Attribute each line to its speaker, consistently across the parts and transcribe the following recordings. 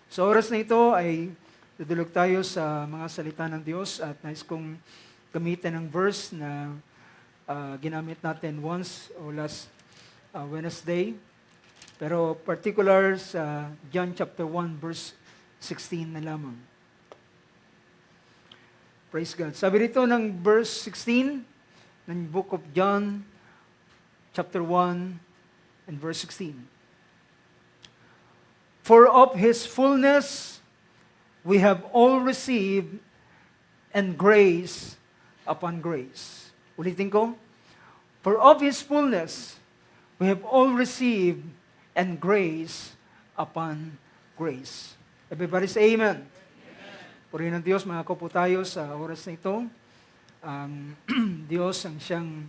Speaker 1: Sa oras na ito ay dudulog tayo sa mga salita ng Diyos at nais kong gamitin ang verse na ginamit natin once o last Wednesday. Pero particular sa John chapter 1 verse 16 na lamang. Praise God. Sabi rito ng verse 16 ng book of John chapter 1 and verse 16. For of His fullness we have all received, and grace upon grace. Ulitin ko. For of His fullness we have all received, and grace upon grace. Everybody say amen. Purihin ng Diyos, mga po tayo sa oras na ito. Diyos ang siyang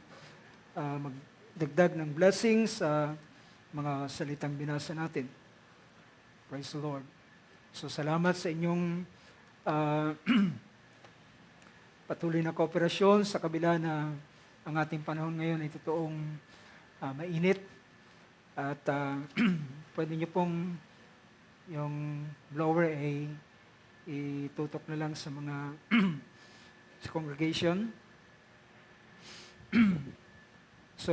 Speaker 1: magdagdag ng blessings sa mga salitang binasa natin. Praise the Lord. So salamat sa inyong patuloy na kooperasyon sa kabila na ang ating panahon ngayon ay totoong mainit. At pwede nyo pong yung blower ay itutok na lang sa mga sa congregation. So,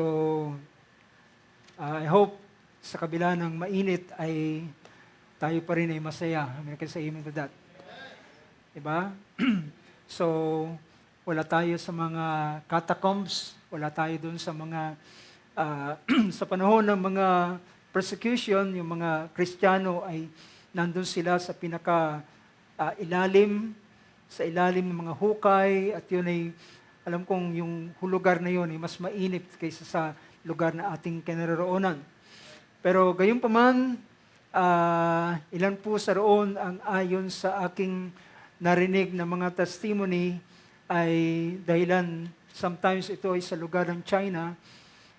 Speaker 1: I hope sa kabila ng mainit ay tayo pa rin ay masaya. May can say amen to that. Diba? So, wala tayo sa mga catacombs, wala tayo dun sa mga, sa panahon ng mga persecution, yung mga Kristiyano ay nandun sila sa ilalim, sa ilalim ng mga hukay, at yun ay, alam kong yung lugar na yun ay mas mainit kaysa sa lugar na ating kinaroroonan. Pero gayon pa man, ilan po sa roon ang ayon sa aking narinig na mga testimony ay dahilan, sometimes ito ay sa lugar ng China,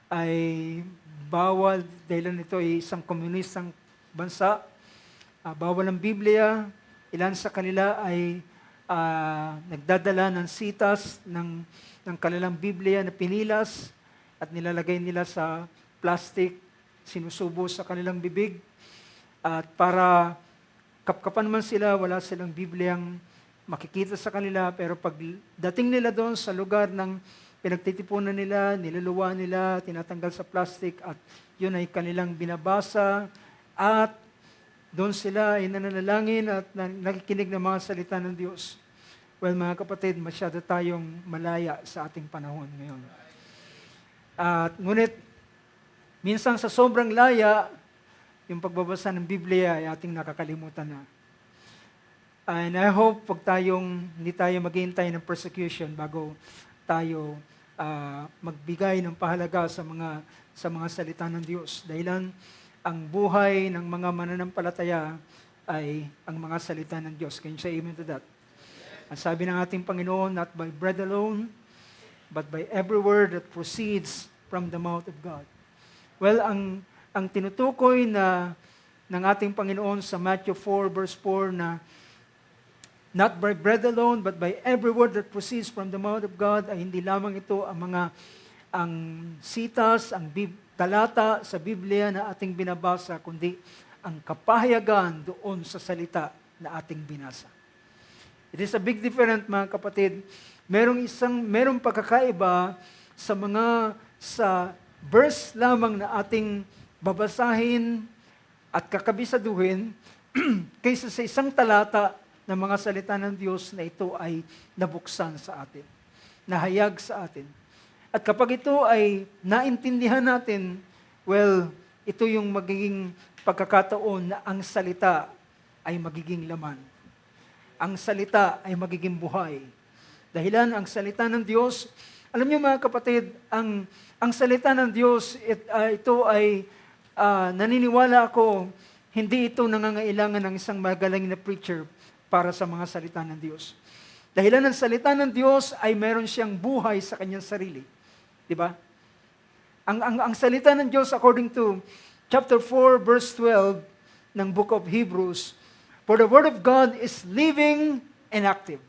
Speaker 1: ay bawal, dahilan ito ay isang komunistang bansa, bawal ang Biblia, ilan sa kanila ay nagdadala ng sitas ng kanilang Biblia na pinilas at nilalagay nila sa plastic, sinusubo sa kanilang bibig. At para kapkapan man sila, wala silang Bibliang makikita sa kanila, pero pag dating nila doon sa lugar ng pinagtitipunan nila, niluluwa nila, tinatanggal sa plastic, at yun ay kanilang binabasa, at doon sila ay nananalangin at nakikinig ng mga salita ng Diyos. Well, mga kapatid, masyado tayong malaya sa ating panahon ngayon. At ngunit, minsan sa sobrang laya, yung pagbabasa ng Biblia ay ating nakakalimutan na. And I hope hindi tayo maghihintay ng persecution bago tayo magbigay ng pahalaga sa mga salita ng Diyos. Dahilan ang buhay ng mga mananampalataya ay ang mga salita ng Diyos. Can you say amen to that? Ang sabi ng ating Panginoon, not by bread alone, but by every word that proceeds from the mouth of God. Well, ang tinutukoy ng ating Panginoon sa Matthew 4 verse 4 na not by bread alone, but by every word that proceeds from the mouth of God, ay hindi lamang ito ang sitas, ang talata sa Biblia na ating binabasa, kundi ang kapahayagan doon sa salita na ating binasa. It is a big difference, mga kapatid. Merong pagkakaiba sa verse lamang na ating babasahin at kakabisaduhin kaysa sa isang talata ng mga salita ng Diyos na ito ay nabuksan sa atin, nahayag sa atin. At kapag ito ay naintindihan natin, well, ito yung magiging pagkakataon na ang salita ay magiging laman. Ang salita ay magiging buhay. Dahilan ang salita ng Diyos, alam niyo mga kapatid, ang salita ng Diyos, ito ay naniniwala ako, hindi ito nangangailangan ng isang magaling na preacher para sa mga salita ng Diyos. Dahilan ng salita ng Diyos ay meron siyang buhay sa kanyang sarili. Diba? Ang salita ng Diyos according to chapter 4 verse 12 ng book of Hebrews, for the word of God is living and active.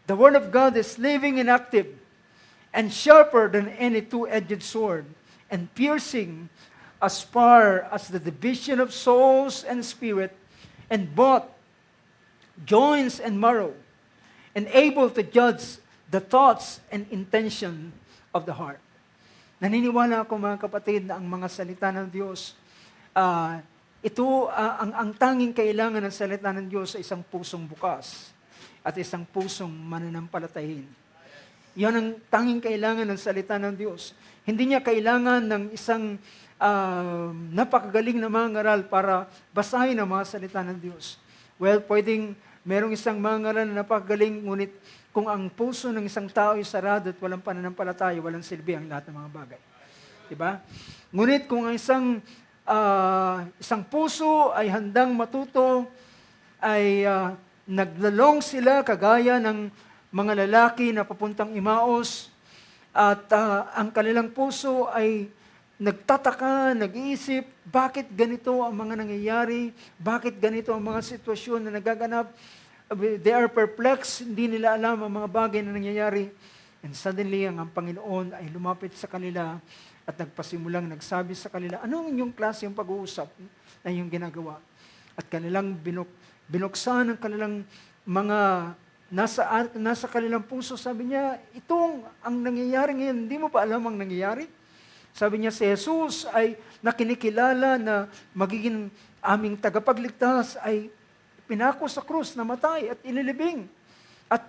Speaker 1: The word of God is living and active, and sharper than any two-edged sword, and piercing as far as the division of souls and spirit, and both joints and marrow, and able to judge the thoughts and intention of the heart. Naniniwala ako mga kapatid na ang mga salita ng Diyos, ang tanging kailangan ng salita ng Diyos ay isang pusong bukas at isang pusong mananampalatayin. Yan ang tanging kailangan ng salita ng Diyos. Hindi niya kailangan ng isang napakagaling na mangaral para basahin ang mga salita ng Diyos. Well, pwedeng merong isang mangaral na napakagaling, ngunit kung ang puso ng isang tao ay sarado at walang pananampalataya, walang silbi ang lahat ng mga bagay. Diba? Ngunit kung ang isang puso ay handang matuto, ay naglalong sila kagaya ng mga lalaki na papuntang Imaos, at ang kanilang puso ay nagtataka, nag-iisip, bakit ganito ang mga nangyayari? Bakit ganito ang mga sitwasyon na nagaganap? They are perplexed, hindi nila alam ang mga bagay na nangyayari. And suddenly, ang Panginoon ay lumapit sa kanila at nagpasimulang nagsabi sa kanila, anong inyong klase yung pag-uusap na inyong ginagawa? At kanilang binuksan ang kanilang mga nasa kanilang puso. Sabi niya, itong ang nangyayari ngayon, hindi mo pa alam ang nangyayari? Sabi niya, si Jesus ay nakinikilala na magiging aming tagapagligtas, ay pinako sa krus, namatay at inilibing. At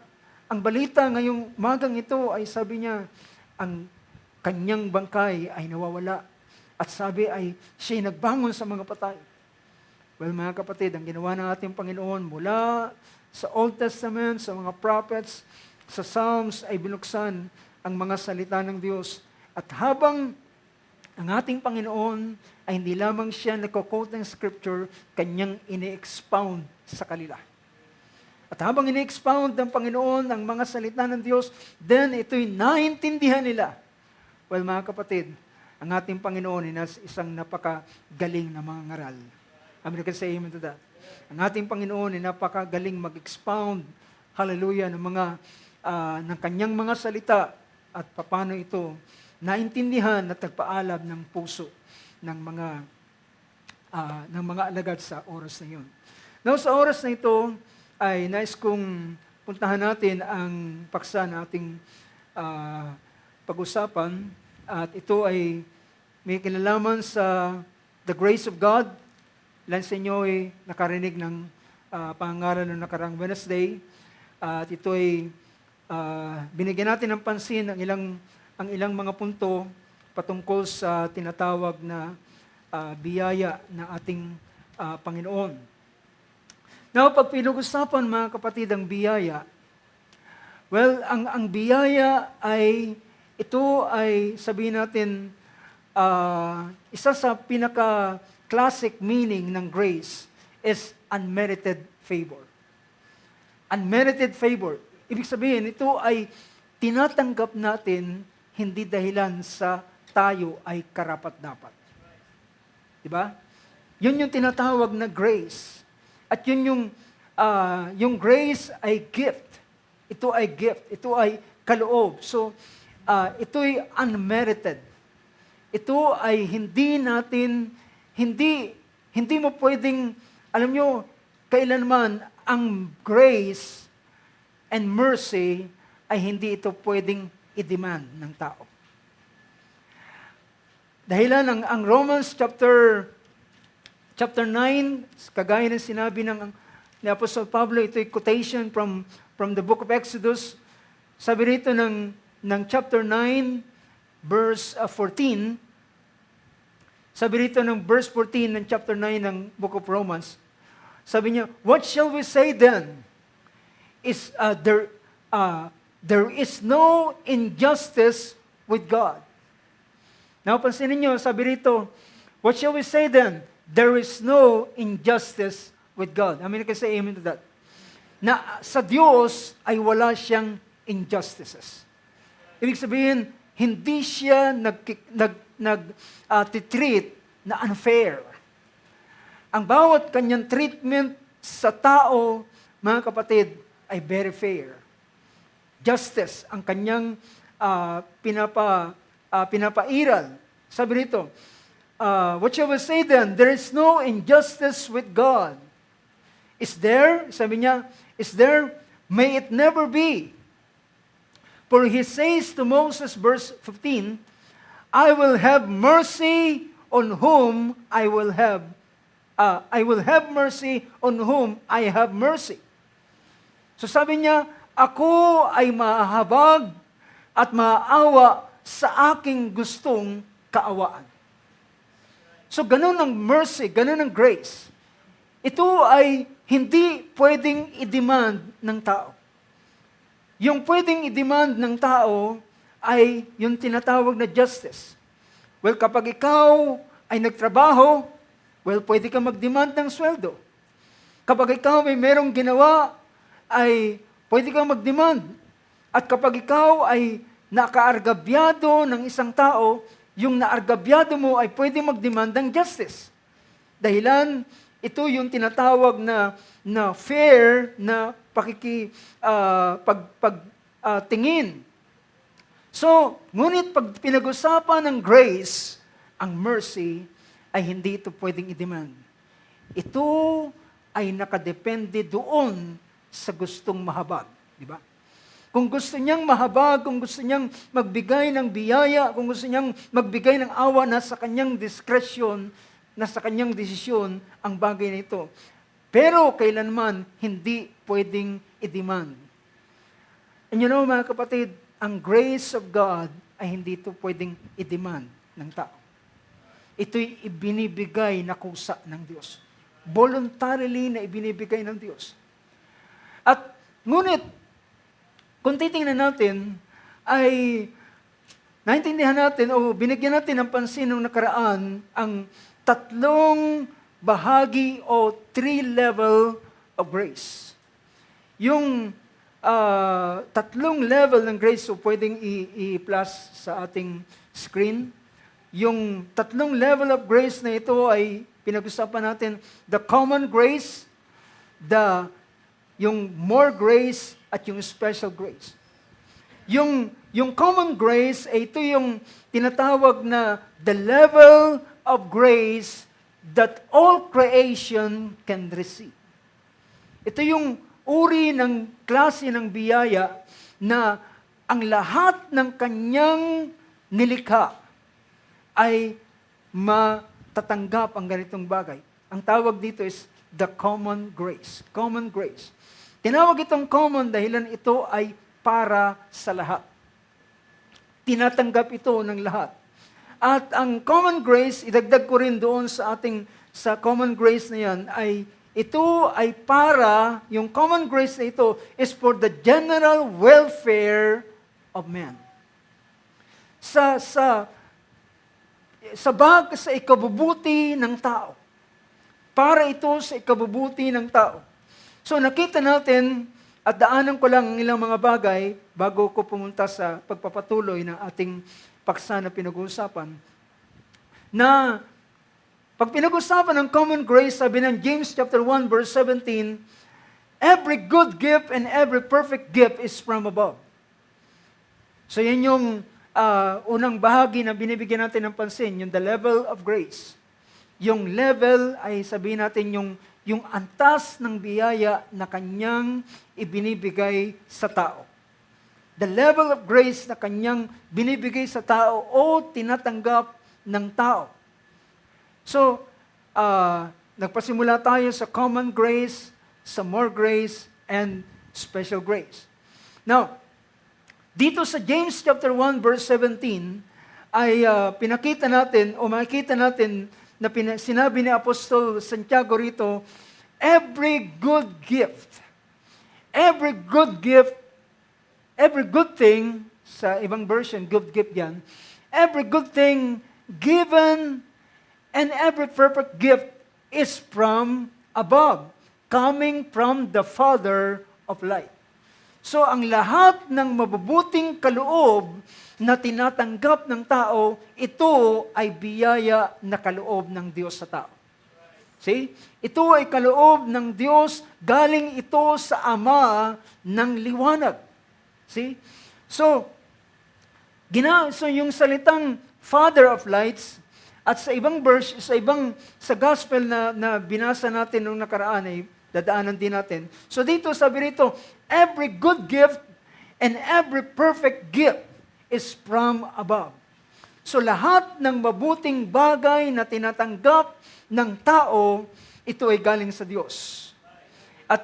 Speaker 1: ang balita ngayong magang ito ay sabi niya, ang kanyang bangkay ay nawawala. At sabi ay siya'y nagbangon sa mga patay. Well, mga kapatid, ang ginawa ng ating Panginoon mula sa Old Testament, sa mga prophets, sa Psalms ay binuksan ang mga salita ng Diyos. At habang ang ating Panginoon ay hindi lamang siya nagko-quote ng Scripture, kanyang ini-expound sa kanila. At habang ini-expound ng Panginoon ang mga salita ng Diyos, then ito'y naintindihan nila. Well, mga kapatid, ang ating Panginoon ay isang napakagaling na mga ngaral. Amen ka say amen to that. Ang ating Panginoon ay napakagaling mag-expound, hallelujah, ng kanyang mga salita at paano ito naintindihan at nagpaalab ng puso ng mga alagad sa oras na yun. Now, sa oras na ito, ay nais kong puntahan natin ang paksa na ating pag-usapan. At ito ay may kinalaman sa the grace of God. Ilan sa inyo ay nakarinig ng pangangaral ng nakarang Wednesday. At ito ay binigyan natin ng pansin ang ilang mga punto patungkol sa tinatawag na biyaya ng ating Panginoon. Now, pag pinag-usapan mga kapatid ang biyaya, well, ang biyaya ito ay sabihin natin, isa sa pinaka-classic meaning ng grace is unmerited favor. Unmerited favor. Ibig sabihin, ito ay tinatanggap natin hindi dahilan sa tayo ay karapat-dapat. Diba? Yun yung tinatawag na grace. At yun yung grace ay gift. Ito ay gift. Ito ay kaloob. So, ito'y unmerited. Ito ay hindi mo pwedeng, alam nyo, kailanman ang grace and mercy ay hindi ito pwedeng i-demand ng tao. Dahilan ang Romans chapter 9, kagaya ng sinabi ni Apostle Pablo, ito ay quotation from the book of Exodus. Sabi rito ng chapter 9, verse 14, sabi rito ng verse 14 ng chapter 9 ng book of Romans, sabi niya, what shall we say then? There is no injustice with God. Now, pansinin niyo, sabi rito, what shall we say then? There is no injustice with God. I mean, I can say amen to that. Na sa Diyos ay wala siyang injustices. Ibig sabihin, hindi siya nag-treat na unfair. Ang bawat kanyang treatment sa tao, mga kapatid, ay very fair. Justice ang kanyang pinapairal. Sabi rito, what shall we say then? There is no injustice with God. Is there, sabi niya, is there, may it never be. For he says to Moses, verse 15, I will have mercy on whom I will have mercy on whom I have mercy. So sabi niya, ako ay mahahabag at maawa sa aking gustong kaawaan. So ganun ang mercy, ganun ang grace. Ito ay hindi pwedeng i-demand ng tao. Yung pwedeng i-demand ng tao ay yung tinatawag na justice. Well, kapag ikaw ay nagtrabaho, well, pwede ka mag-demand ng sweldo. Kapag ikaw may merong ginawa, ay pwede kang mag-demand. At kapag ikaw ay nakaargabyado ng isang tao, yung naargabyado mo ay pwede mag-demand ng justice. Dahilan, ito yung tinatawag na fair na tingin. So, ngunit pag pinag-usapan ng grace, ang mercy, ay hindi ito pwedeng i-demand. Ito ay nakadepende doon sa gustong mahabag. Di ba? Kung gusto niyang mahabag, kung gusto niyang magbigay ng biyaya, kung gusto niyang magbigay ng awa, nasa kanyang diskresyon, nasa kanyang desisyon ang bagay na ito. Pero kailanman hindi pwedeng i-demand. And you know, mga kapatid, ang grace of God ay hindi ito pwedeng i-demand ng tao. Ito'y ibinibigay na kusa ng Diyos. Voluntarily na ibinibigay ng Diyos. At ngunit, kung titingnan natin, ay naintindihan natin o binigyan natin ng pansin ng nakaraan ang tatlong bahagi o three level of grace. Yung tatlong level ng grace, so pwedeng i-plus sa ating screen. Yung tatlong level of grace na ito ay pinag-usapan natin, the common grace, yung more grace, at yung special grace. Yung common grace, ay ito yung tinatawag na the level of grace that all creation can receive. Ito yung uri ng klase ng biyaya na ang lahat ng kanyang nilikha ay matatanggap ang ganitong bagay. Ang tawag dito is the common grace. Common grace. Tinawag itong common dahilan ito ay para sa lahat. Tinatanggap ito ng lahat. At ang common grace, idagdag ko rin doon sa common grace na yan, ay ito ay para, yung common grace na ito is for the general welfare of man. Sa ikabubuti ng tao. Para ito sa ikabubuti ng tao. So nakita natin, at daanan ko lang ang ilang mga bagay bago ko pumunta sa pagpapatuloy ng ating paksa na pinag-uusapan, na pag pinag-usapan ng common grace, sabi ng James chapter 1 verse 17, every good gift and every perfect gift is from above. So yan yung unang bahagi na binibigyan natin ng pansin, yung the level of grace. Yung level ay sabihin natin yung antas ng biyaya na kanyang ibinibigay sa tao. The level of grace na kanyang binibigay sa tao o tinatanggap ng tao. So, nagpasimula tayo sa common grace, sa more grace, and special grace. Now, dito sa James chapter 1 verse 17 ay pinakita natin o makikita natin na sinabi ni Apostol Santiago rito, every good thing, sa ibang version, good gift yan, every good thing given and every perfect gift is from above, coming from the Father of light. So, ang lahat ng mabubuting kaloob na tinatanggap ng tao, ito ay biyaya na kaloob ng Diyos sa tao. See? Ito ay kaloob ng Diyos, galing ito sa Ama ng liwanag. See? So yung salitang Father of lights, at sa ibang verse, sa gospel na binasa natin nung nakaraan ay dadaanan din natin. So dito, sabi rito, every good gift and every perfect gift is from above. So lahat ng mabuting bagay na tinatanggap ng tao, ito ay galing sa Diyos. At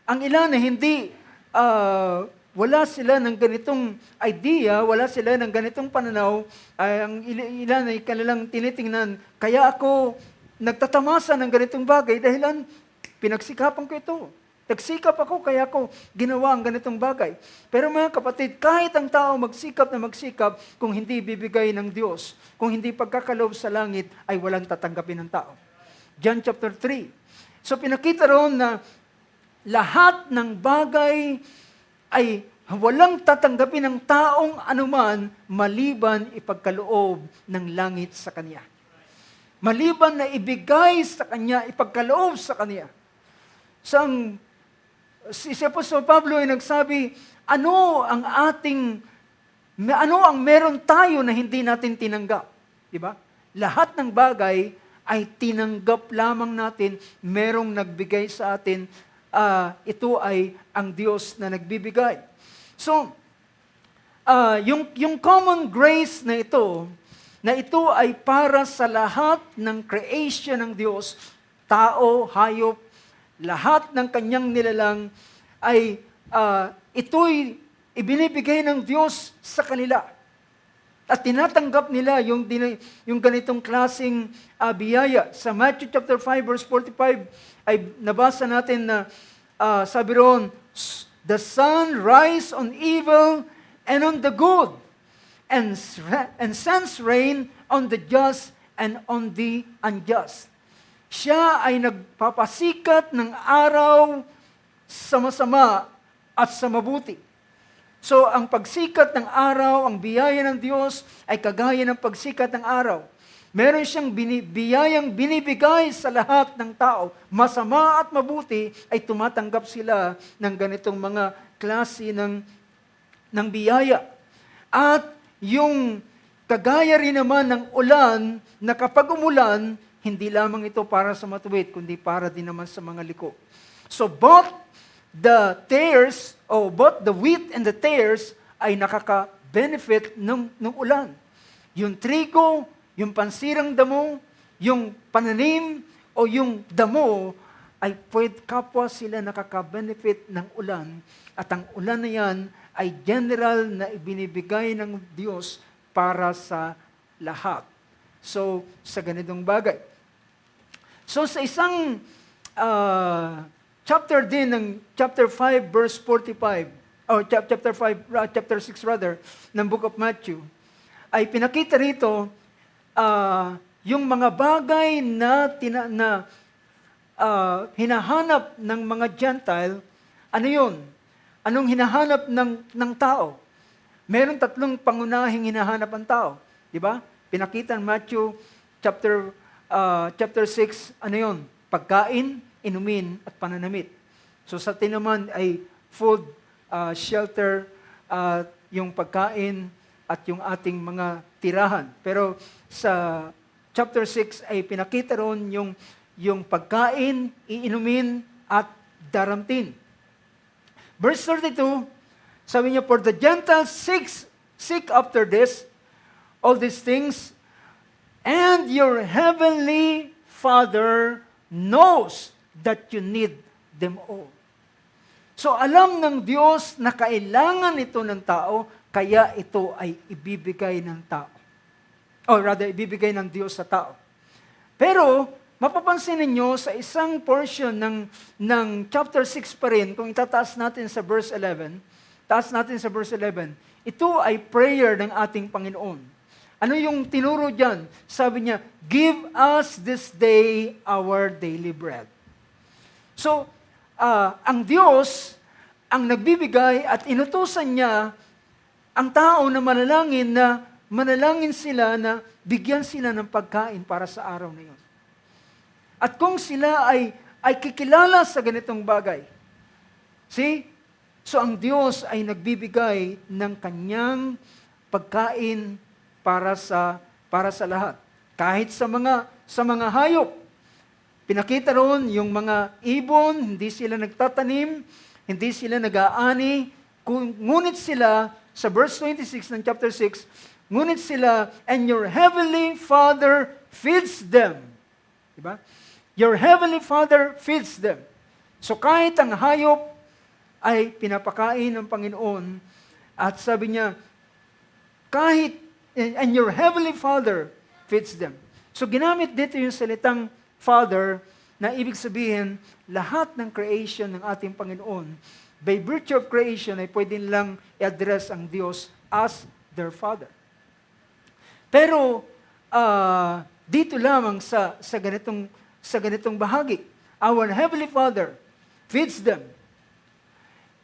Speaker 1: ang ilan na hindi, wala sila ng ganitong idea, wala sila ng ganitong pananaw, ang ilan ay kanilang tinitingnan, kaya ako nagtatamasa ng ganitong bagay dahilan pinagsikapan ko ito. Nagsikap ako, kaya ako ginawa ang ganitong bagay. Pero mga kapatid, kahit ang tao magsikap na magsikap, kung hindi bibigay ng Diyos, kung hindi pagkakaloob sa langit, ay walang tatanggapin ng tao. John chapter 3. So pinakita roon na lahat ng bagay ay walang tatanggapin ng taong anuman maliban ipagkaloob ng langit sa Kanya. Maliban na ibigay sa Kanya, ipagkaloob sa Kanya. Si Apostol Pablo ay nagsabi, ano ang meron tayo na hindi natin tinanggap? Diba? Lahat ng bagay ay tinanggap lamang natin, merong nagbigay sa atin, ito ay ang Diyos na nagbibigay. So, yung common grace na ito ay para sa lahat ng creation ng Diyos, tao, hayop, lahat ng kanyang nilalang ay ito'y ibinibigay ng Diyos sa kanila. At tinatanggap nila yung ganitong klaseng biyaya. Sa Matthew chapter 5 verse 45 ay nabasa natin na sabi roon, the sun rise on evil and on the good, and sends rain on the just and on the unjust. Siya ay nagpapasikat ng araw sa masama at sa mabuti. So, ang pagsikat ng araw, ang biyaya ng Diyos ay kagaya ng pagsikat ng araw. Meron siyang biyayang binibigay sa lahat ng tao. Masama at mabuti ay tumatanggap sila ng ganitong mga klase ng biyaya. At yung kagaya rin naman ng ulan, na kapag umulan, hindi lamang ito para sa matuwid, kundi para din naman sa mga liko. So both the wheat and the tares ay nakaka-benefit ng ulan. Yung trigo, yung pansirang damo, yung pananim, o yung damo, ay kapwa sila nakaka-benefit ng ulan. At ang ulan na yan ay general na ibinibigay ng Diyos para sa lahat. So, sa ganitong bagay. So, sa isang chapter din ng chapter 5 verse 45 chapter 6 rather ng book of Matthew ay pinakita rito yung mga bagay na hinahanap ng mga Gentile. Ano yun? Anong hinahanap ng tao? Meron tatlong pangunahing hinahanap ang tao, di ba? Pinakita ng Matthew chapter 6, ano yun? Pagkain, inumin, at pananamit. So sa atin naman ay food, shelter, yung pagkain, at yung ating mga tirahan. Pero sa chapter 6 ay pinakita ron yung pagkain, iinumin, at daramtin. Verse 32, sabi niya, for the Gentiles seek after this, all these things, and your heavenly Father knows that you need them all. So alam ng Diyos na kailangan ito ng tao, kaya ito ay ibibigay ng tao. Or rather, ibibigay ng Diyos sa tao. Pero, mapapansin ninyo sa isang portion ng chapter 6 pa rin, kung itataas natin sa verse 11, ito ay prayer ng ating Panginoon. Ano yung tinuro dyan? Sabi niya, give us this day our daily bread. So, ang Diyos ang nagbibigay at inutusan niya ang tao na manalangin sila na bigyan sila ng pagkain para sa araw na yun. At kung sila ay kikilala sa ganitong bagay, see? So ang Diyos ay nagbibigay ng kanyang pagkain para sa lahat. Kahit sa mga hayop. Pinakita roon yung mga ibon, hindi sila nagtatanim, hindi sila nag-aani, ngunit sila, sa verse 26 ng chapter 6, ngunit sila, and your heavenly Father feeds them. Diba? Your heavenly Father feeds them. So kahit ang hayop ay pinapakain ng Panginoon, at sabi niya, kahit, and your heavenly Father feeds them. So ginamit dito yung salitang Father, na ibig sabihin, lahat ng creation ng ating Panginoon, by virtue of creation, ay pwede lang i-address ang Diyos as their Father. Pero, dito lamang sa ganitong bahagi, our Heavenly Father feeds them.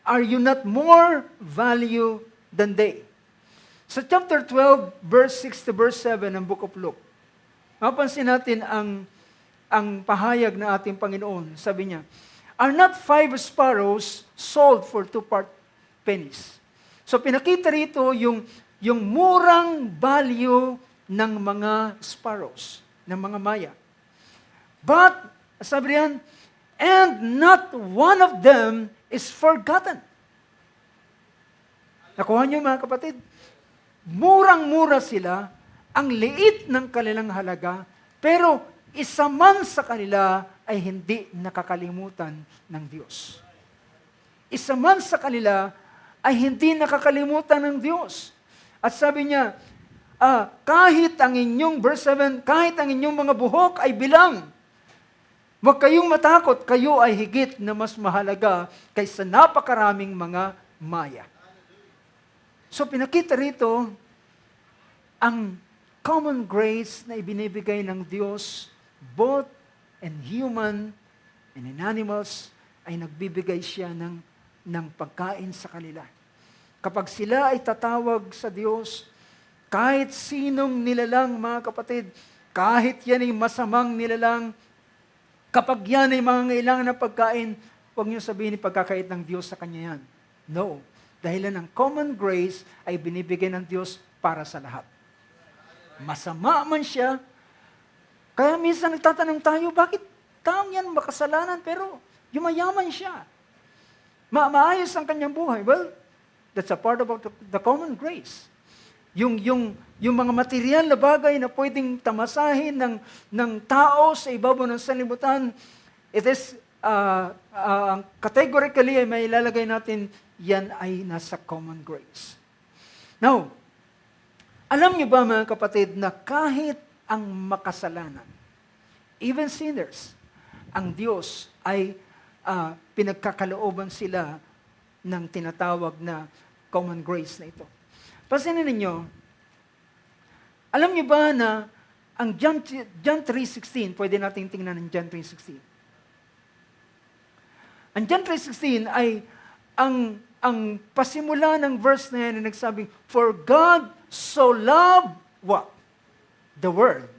Speaker 1: Are you not more value than they? Sa chapter 12, verse 6 to verse 7 ng Book of Luke, mapansin natin ang pahayag ng ating Panginoon. Sabi niya, are not 5 sparrows sold for 2 pennies? So pinakita rito yung murang value ng mga sparrows, ng mga maya. But, sabi riyan, and not one of them is forgotten. Nakuha niyo mga kapatid? Murang-mura sila, ang liit ng kanilang halaga, pero isa man sa kanila ay hindi nakakalimutan ng Diyos. Isa man sa kanila ay hindi nakakalimutan ng Diyos. At sabi niya, kahit ang inyong, verse 7, kahit ang inyong mga buhok ay bilang, huwag kayong matakot, kayo ay higit na mas mahalaga kaysa napakaraming mga maya. So pinakita rito ang common grace na ibinibigay ng Diyos, both in human and in animals, ay nagbibigay siya ng pagkain sa kanila. Kapag sila ay tatawag sa Diyos, kahit sinong nilalang, mga kapatid, kahit yan ay masamang nilalang, kapag yan ay mangangailangan ng pagkain, huwag niyo sabihin pagkakait ng Diyos sa kanya yan. No. Dahilan ng common grace ay binibigay ng Diyos para sa lahat. Masama man siya, kaya minsan nagtatanong tayo, bakit taong yan makasalanan pero yumayaman siya? Maayos ang kanyang buhay. Well, that's a part of the common grace. Yung mga material na bagay na pwedeng tamasahin ng tao sa ibabaw ng sanlibutan, it is, categorically ay may ilalagay natin, yan ay nasa common grace. Now, alam niyo ba mga kapatid na kahit ang makasalanan, even sinners, ang Diyos ay pinagkakalooban sila ng tinatawag na common grace na ito. Pansinin ninyo, alam niyo ba na ang John 3:16, pwede natin tingnan ng John 3:16. Ang John 3:16 ay ang pasimula ng verse na yan na nagsabing, for God so loved what? The world.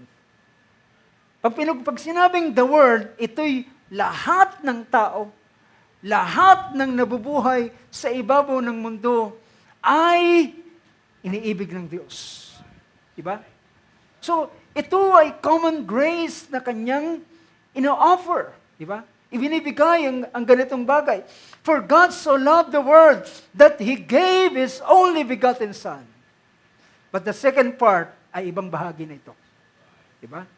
Speaker 1: Pag sinabing the world, ito'y lahat ng tao, lahat ng nabubuhay sa ibabaw ng mundo ay iniibig ng Diyos. Diba? So, ito ay common grace na kanyang ino-offer. Diba? Ibinibigay ang ganitong bagay. For God so loved the world that He gave His only begotten Son. But the second part ay ibang bahagi na ito. Diba?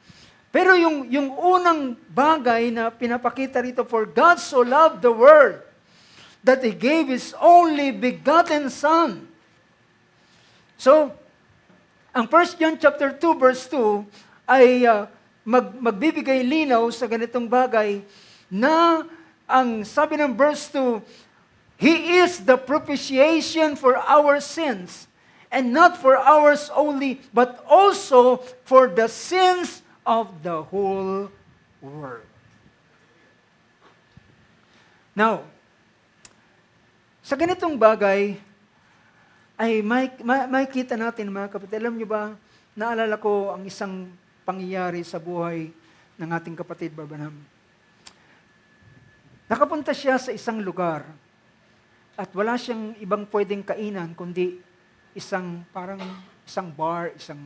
Speaker 1: Pero yung unang bagay na pinapakita rito, for God so loved the world that He gave His only begotten Son. So, ang 1 John chapter 2 verse 2 ay magbibigay linaw sa ganitong bagay na ang sabi ng verse 2, He is the propitiation for our sins, and not for ours only, but also for the sins of the whole world. Now, sa ganitong bagay, ay may kita natin mga kapatid. Alam niyo ba, naalala ko ang isang pangyayari sa buhay ng ating kapatid Barbanam. Nakapunta siya sa isang lugar at wala siyang ibang pwedeng kainan kundi isang bar, isang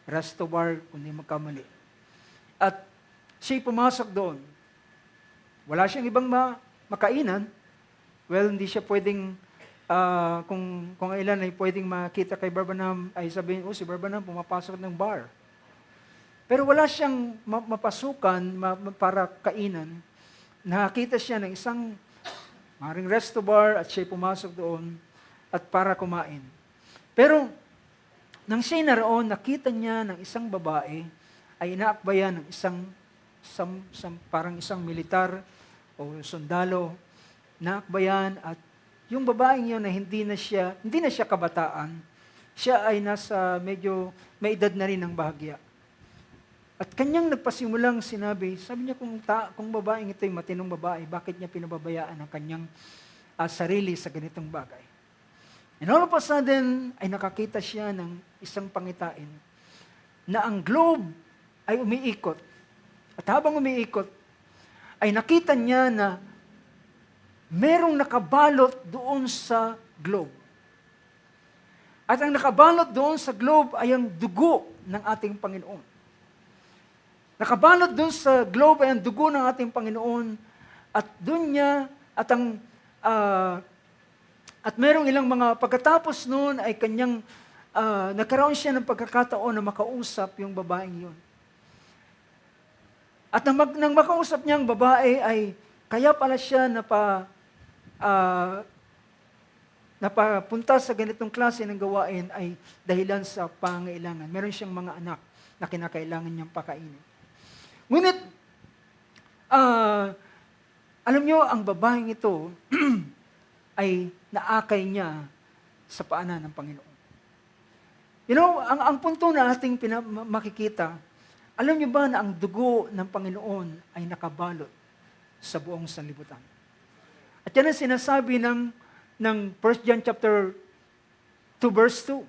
Speaker 1: resto bar, kundi magkamali. At siya'y pumasok doon. wala siyang ibang makainan, well, hindi siya pwedeng, kung ilan ay pwedeng makita kay Barbanam, ay sabihin, si Barbanam pumapasok ng bar. Pero wala siyang mapasukan para kainan. Nakakita siya ng isang maring resto bar at siya pumasok doon at para kumain. Pero nang siya naroon, nakita niya ng isang babae ay inaakbayan ng parang isang militar o sundalo, naakbayan at yung babaeng yun na hindi na siya kabataan, siya ay nasa medyo may edad na rin ng bahagya. At kanyang nagpasimulang sabi niya kung babaeng ito ay matinong babae, bakit niya pinababayaan ang kanyang sarili sa ganitong bagay? And all of a sudden, ay nakakita siya ng isang pangitain na ang globe ay umiikot. At habang umiikot, ay nakita niya na merong nakabalot doon sa globe. At ang nakabalot doon sa globe ay ang dugo ng ating Panginoon. Nakabalot doon sa globe ay ang dugo ng ating Panginoon at doon niya at merong ilang mga pagkatapos noon ay kanyang nagkaroon siya ng pagkakataon na makausap yung babaeng yun. At nang makausap niya ang babae ay kaya pala siya napapunta sa ganitong klase ng gawain ay dahilan sa pangailangan. Meron siyang mga anak na kinakailangan niyang pakainin. Ngunit, alam niyo, ang babaeng ito ay naakay niya sa paanan ng Panginoon. You know, ang punto na ating makikita, alam niyo ba na ang dugo ng Panginoon ay nakabalot sa buong sanlibutan? At yan ang sinasabi ng 1 John chapter 2 verse 2,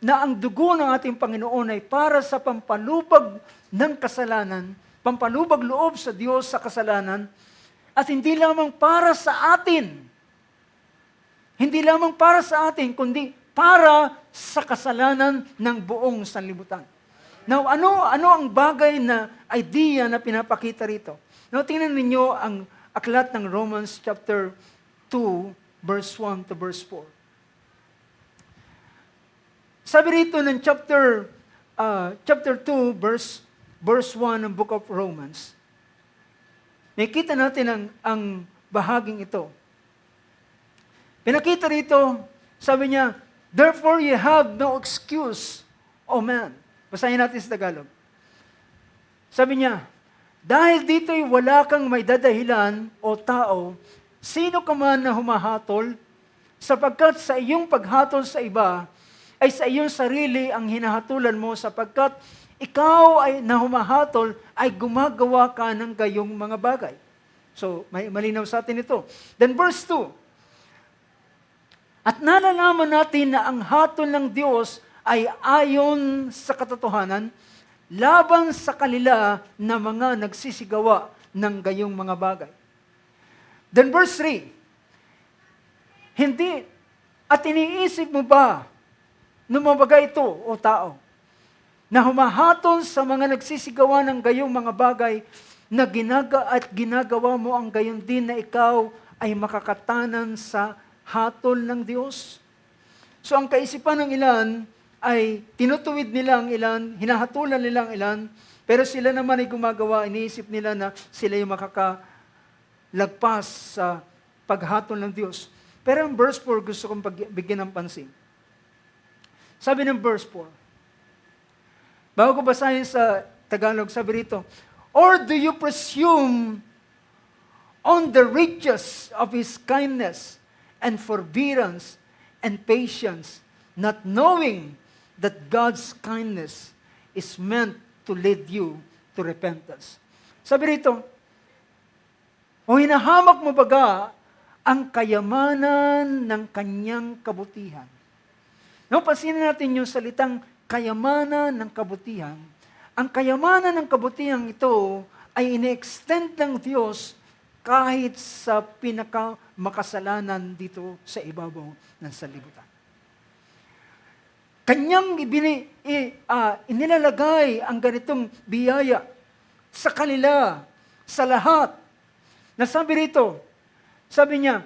Speaker 1: na ang dugo ng ating Panginoon ay para sa pampalubag ng kasalanan, pampalubag loob sa Diyos sa kasalanan, at hindi lamang para sa atin. Hindi lamang para sa atin, kundi para sa kasalanan ng buong sanlibutan. Now, ano ang bagay na idea na pinapakita rito? Now, tingnan ninyo ang aklat ng Romans chapter 2, verse 1 to verse 4. Sabi rito ng chapter 2, verse 1 ng book of Romans, nakita natin ang bahaging ito. Pinakita rito, sabi niya, therefore you have no excuse, O man. Basahin natin sa Tagalog. Sabi niya, dahil dito'y wala kang may dadahilan o tao, sino ka man na humahatol, sapagkat sa iyong paghatol sa iba, ay sa iyong sarili ang hinahatulan mo, sapagkat ikaw ay na humahatol, ay gumagawa ka ng gayong mga bagay. So, may malinaw sa atin ito. Then verse 2, at nalalaman natin na ang hatol ng Diyos ay ayon sa katotohanan, laban sa kanila na mga nagsisigawa ng gayong mga bagay. Then verse 3, hindi, at iniisip mo ba, numabaga ito, o tao, na humahatol sa mga nagsisigawa ng gayong mga bagay, na ginagawa mo ang gayon din na ikaw ay makakatanan sa hatol ng Diyos. So ang kaisipan ng ilan ay tinutuwid nila ang ilan, hinahatulan nila ang ilan, pero sila naman ay gumagawa, iniisip nila na sila yung makakalagpas sa paghatol ng Diyos. Pero ang verse 4 gusto kong bigyan ng pansin. Sabi ng verse 4, bago ko basahin sa Tagalog, sabi rito, or do you presume on the riches of His kindness and forbearance and patience, not knowing that God's kindness is meant to lead you to repentance. Sabi rito, o hinahamak mo baga ang kayamanan ng kanyang kabutihan. Napansinin natin yung salitang kayamanan ng kabutihan. Ang kayamanan ng kabutihan ito ay ine-extend ng Diyos kahit sa pinakamakasalanan dito sa ibabaw ng sanlibutan. Kanyang inilalagay ang ganitong biyaya sa kanila sa lahat. Nasabi rito, sabi niya,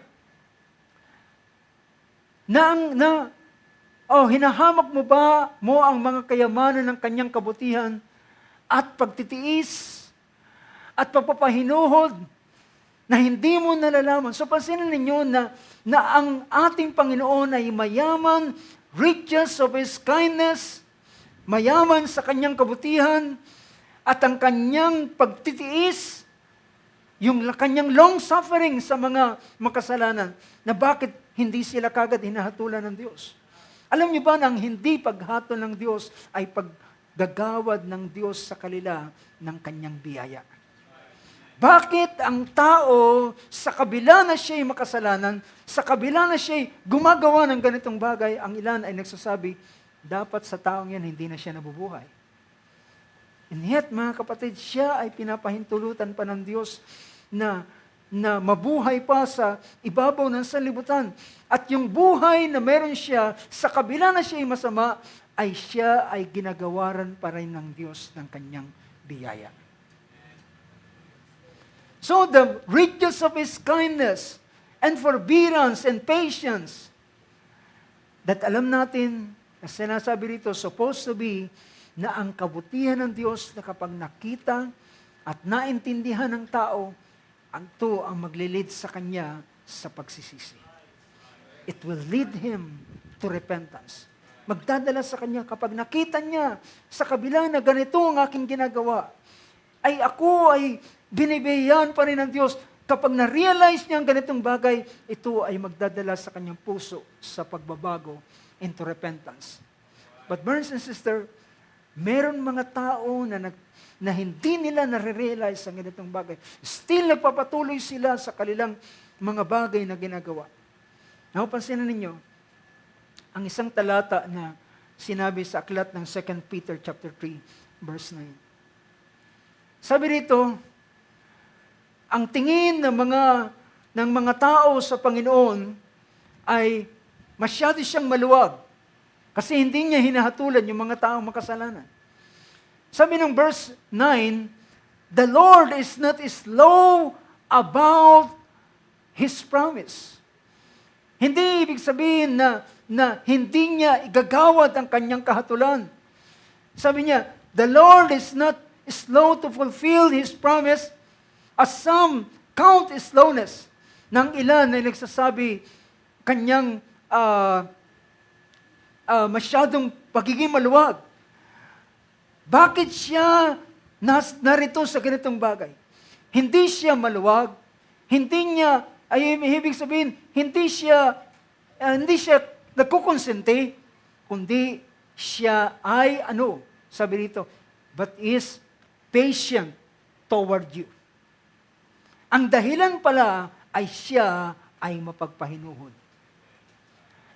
Speaker 1: hinahamak mo ba mo ang mga kayamanan ng kanyang kabutihan at pagtitiis at pagpapahinuhod na hindi mo nalalaman. So pansinin ninyo na ang ating Panginoon ay mayaman, riches of His kindness, mayaman sa kanyang kabutihan, at ang kanyang pagtitiis, yung kanyang long suffering sa mga makasalanan, na bakit hindi sila kagad hinahatulan ng Diyos. Alam niyo ba na ang hindi paghatol ng Diyos ay paggagawad ng Diyos sa kanila ng kanyang biyaya? Bakit ang tao, sa kabila na siya'y makasalanan, sa kabila na siya'y gumagawa ng ganitong bagay, ang ilan ay nagsasabi, dapat sa taong yan hindi na siya nabubuhay. And yet, mga kapatid, siya ay pinapahintulutan pa ng Diyos na mabuhay pa sa ibabaw ng sanlibutan. At yung buhay na meron siya, sa kabila na siya'y masama, ay siya ay ginagawaran pa rin ng Diyos ng kanyang biyaya. So the riches of His kindness and forbearance and patience, that alam natin, na sinasabi rito, supposed to be na ang kabutihan ng Diyos na kapag nakita at naintindihan ng tao, ito ang maglilid sa kanya sa pagsisisi. It will lead him to repentance. Magdadala sa kanya kapag nakita niya sa kabila na ganito ang aking ginagawa, ay ako ay binibiyahan pa rin ng Diyos. Kapag na-realize niya ang ganitong bagay, ito ay magdadala sa kanyang puso sa pagbabago into repentance. But brothers and sisters, meron mga tao na hindi nila nare-realize ang ganitong bagay. Still nagpapatuloy sila sa kanilang mga bagay na ginagawa. Napapansin ninyo, ang isang talata na sinabi sa aklat ng 2 Peter chapter 3, verse 9. Sabi rito, ang tingin ng mga tao sa Panginoon ay masyado siyang maluwag kasi hindi niya hinahatulan yung mga taong makasalanan. Sabi ng verse 9, the Lord is not slow about His promise. Hindi ibig sabihin na hindi niya igagawad ang kanyang kahatulan. Sabi niya, the Lord is not slow to fulfill His promise, as some count slowness. Nang ilan ay nagsasabi kanyang masyadong pagiging maluwag. Bakit siya narito sa ganitong bagay? Hindi siya maluwag, hindi niya, ay ibig sabihin, hindi siya nagkukonsente, kundi siya ay sabi rito, but is patient toward you. Ang dahilan pala ay siya ay mapagpahinuhod.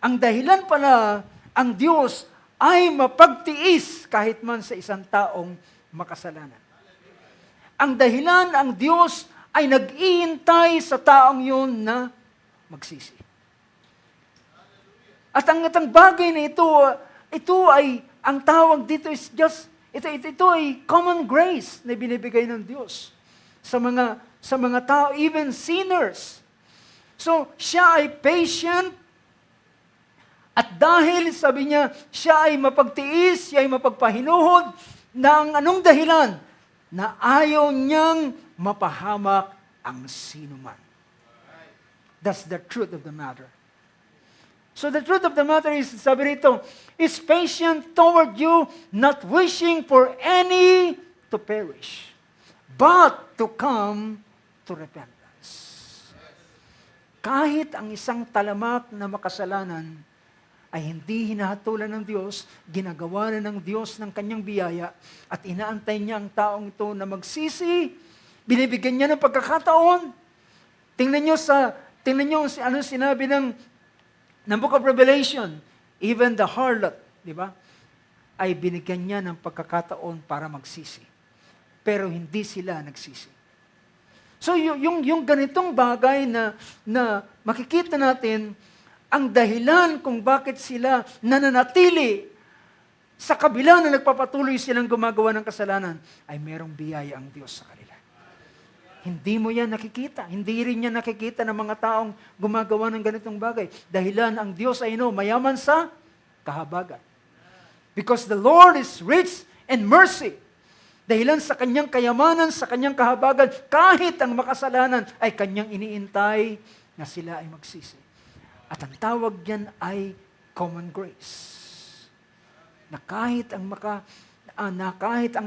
Speaker 1: Ang dahilan pala, ang Diyos ay mapagtiis kahit man sa isang taong makasalanan. Ang dahilan, ang Diyos ay nag-iintay sa taong yun na magsisi. At ang bagay na ito ay, ang tawag dito is just, ito ay common grace na binibigay ng Diyos sa mga tao, even sinners. So, siya ay patient, at dahil, sabi niya, siya ay mapagtiis, siya ay mapagpahinuhod, ng anong dahilan? Na ayaw niyang mapahamak ang sinuman. That's the truth of the matter. So the truth of the matter is, sabi rito, is patient toward you, not wishing for any to perish, but to come to repentance. Kahit ang isang talamak na makasalanan ay hindi hinahatulan ng Diyos, ginagawa na ng Diyos ng kanyang biyaya, at inaantay niya ang taong ito na magsisi, binibigyan niya ng pagkakataon. Tingnan niyo ano sinabi ng Book of Revelation, even the harlot, di ba? Ay binigyan niya ng pagkakataon para magsisi. Pero hindi sila nagsisi. So yung ganitong bagay na makikita natin, ang dahilan kung bakit sila nananatili sa kabila na nagpapatuloy silang gumagawa ng kasalanan, ay merong biyaya ang Diyos sa kanila. Hindi mo yan nakikita. Hindi rin yan nakikita ng mga taong gumagawa ng ganitong bagay. Dahilan ang Diyos ay mayaman sa kahabagan. Because the Lord is rich in mercy. Dahilan sa kanyang kayamanan, sa kanyang kahabagan, kahit ang makasalanan ay kanyang iniintay na sila ay magsisi. At ang tawag niyan ay common grace. Na kahit ang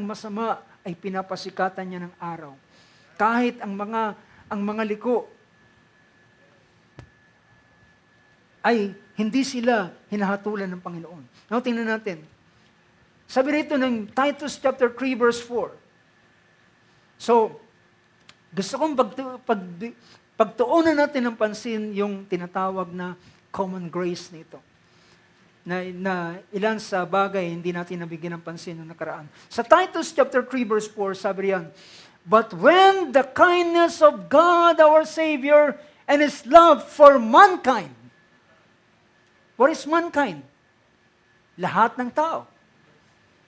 Speaker 1: masama ay pinapasikatan niya ng araw. Kahit ang mga liko ay hindi sila hinahatulan ng Panginoon. Now, tingnan natin. Sabi rito ng Titus chapter 3 verse 4. So, gusto kong pagtuunan natin ng pansin yung tinatawag na common grace nito. Na ilan sa bagay hindi natin nabigyan ng pansin noong nakaraan. Sa Titus chapter 3 verse 4, sabi riyan, "But when the kindness of God our Savior and His love for mankind." What is mankind? Lahat ng tao.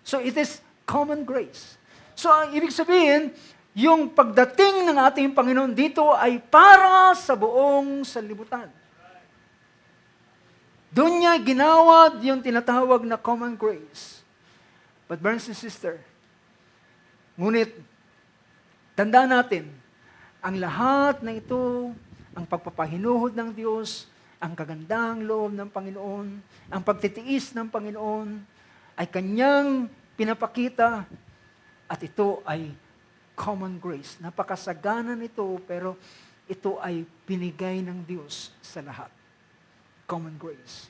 Speaker 1: So it is common grace. So ang ibig sabihin, yung pagdating ng ating Panginoon dito ay para sa buong sanlibutan. Doon niya ginawad yung tinatawag na common grace. But brothers and sisters, ngunit, tandaan natin, ang lahat na ito, ang pagpapahinuhod ng Diyos, ang kagandang loob ng Panginoon, ang pagtitiis ng Panginoon, ay kanyang pinapakita at ito ay common grace. Napakasagana nito pero ito ay binigay ng Diyos sa lahat. Common grace.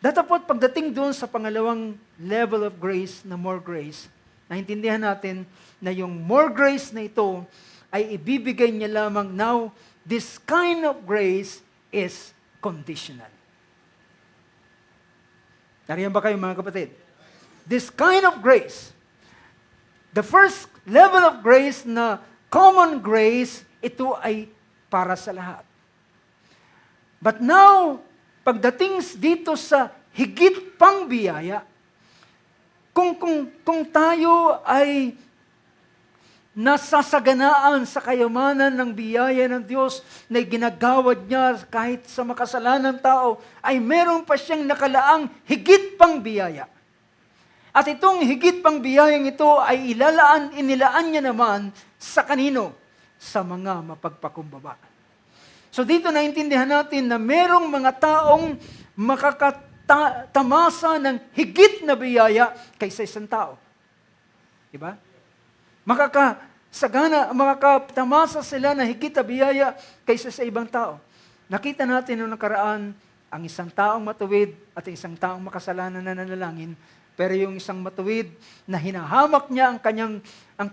Speaker 1: Datapot pagdating doon sa pangalawang level of grace na more grace, naintindihan natin na yung more grace na ito ay ibibigay niya lamang now, this kind of grace is conditional. Nariyan ba kayo mga kapatid? This kind of grace, the first level of grace na common grace, ito ay para sa lahat. But now, pagdating dito sa higit pang biyaya, kung tayo ay nasasaganaan sa kayamanan ng biyaya ng Diyos na ginagawad niya kahit sa makasalanan tao, ay meron pa siyang nakalaang higit pang biyaya. At itong higit pang biyayang ito ay inilaan niya naman sa kanino? Sa mga mapagpakumbaba. So dito naintindihan natin na merong mga taong makakatamasa ng higit na biyaya kaysa isang tao. Diba? Makakatamasa sila na higit na biyaya kaysa sa ibang tao. Nakita natin noong nakaraan, ang isang taong matuwid at isang taong makasalanan na nanalangin, pero yung isang matuwid na hinahamak niya ang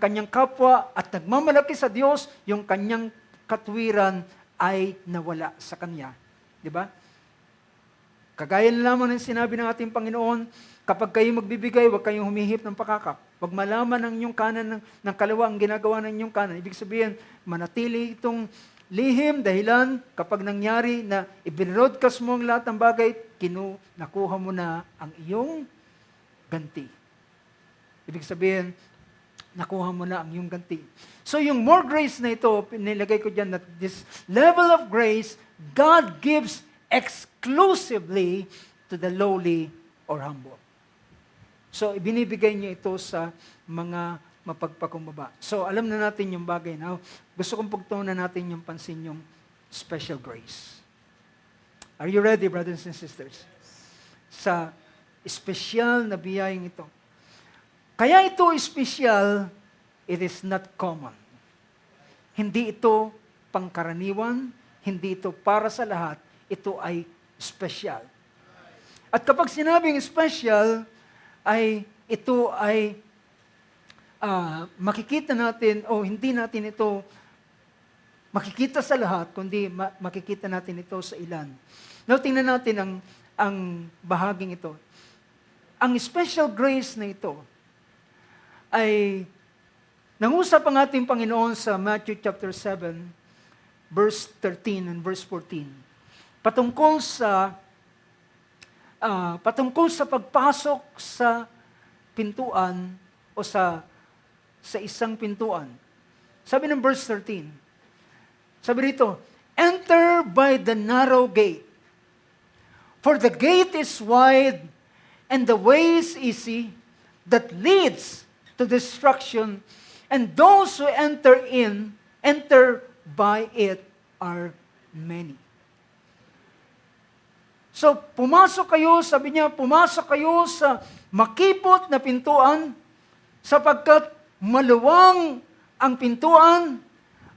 Speaker 1: kanyang kapwa at nagmamalaki sa Diyos, yung kanyang katwiran ay nawala sa kanya. Di ba? Kagaya na lamang ng sinabi ng ating Panginoon, kapag kayo magbibigay, huwag kayong humihip ng pakakap. Huwag malaman ng inyong kanan ng kaliwa ang ginagawa ng inyong kanan. Ibig sabihin, manatili itong lihim dahilan kapag nangyari na ibinroadcast mo ang lahat ng bagay, nakuha mo na ang iyong ganti. Ibig sabihin, nakuha mo na ang iyong ganti. So yung more grace na ito, nilagay ko dyan that this level of grace, God gives exclusively to the lowly or humble. So, ibinibigay niya ito sa mga mapagpakumbaba. So, alam na natin yung bagay. Now, gusto kong pagtuunan natin yung pansin yung special grace. Are you ready, brothers and sisters? Sa espesyal na biyayang ito. Kaya ito espesyal, it is not common. Hindi ito pangkaraniwan, hindi ito para sa lahat, ito ay special. At kapag sinabing special, ay ito ay makikita natin o hindi natin ito makikita sa lahat, kundi makikita natin ito sa ilan. Now, tingnan natin ang bahaging ito. Ang special grace na ito ay nangusap ang ating Panginoon sa Matthew chapter 7, verse 13 and verse 14. Patungkol sa pagpasok sa pintuan o sa isang pintuan. Sabi ng verse 13, sabi rito, enter by the narrow gate. For the gate is wide and the way is easy that leads to destruction, and those who enter by it are many. So, pumasok kayo, sabi niya, pumasok kayo sa makipot na pintuan sapagkat maluwang ang pintuan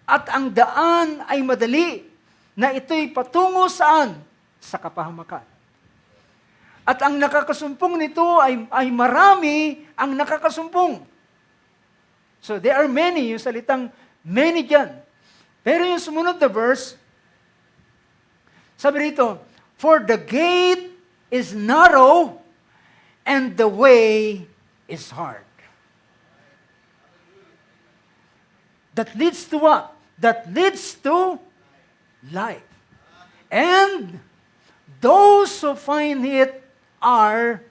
Speaker 1: at ang daan ay madali na ito'y patungo saan? Sa kapahamakan. At ang nakakasumpong nito ay marami ang nakakasumpong. So there are many, yung salitang many dyan. Pero yung sumunod na verse, sabi rito, for the gate is narrow and the way is hard. That leads to what? That leads to life. And those who find it are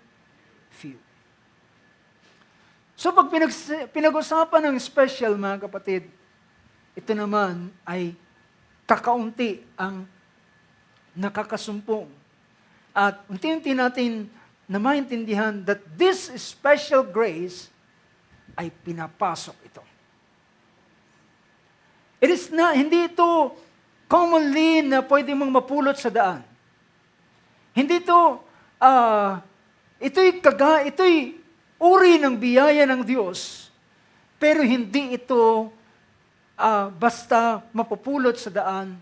Speaker 1: few. So pag pinag-usapan ng special, mga kapatid, ito naman ay kakaunti ang nakakasumpong. At unti-unti natin na maintindihan that this special grace ay pinapasok ito. It is not, hindi ito commonly na pwede mong mapulot sa daan. Hindi ito, ito'y uri ng biyaya ng Diyos, pero hindi ito basta mapupulot sa daan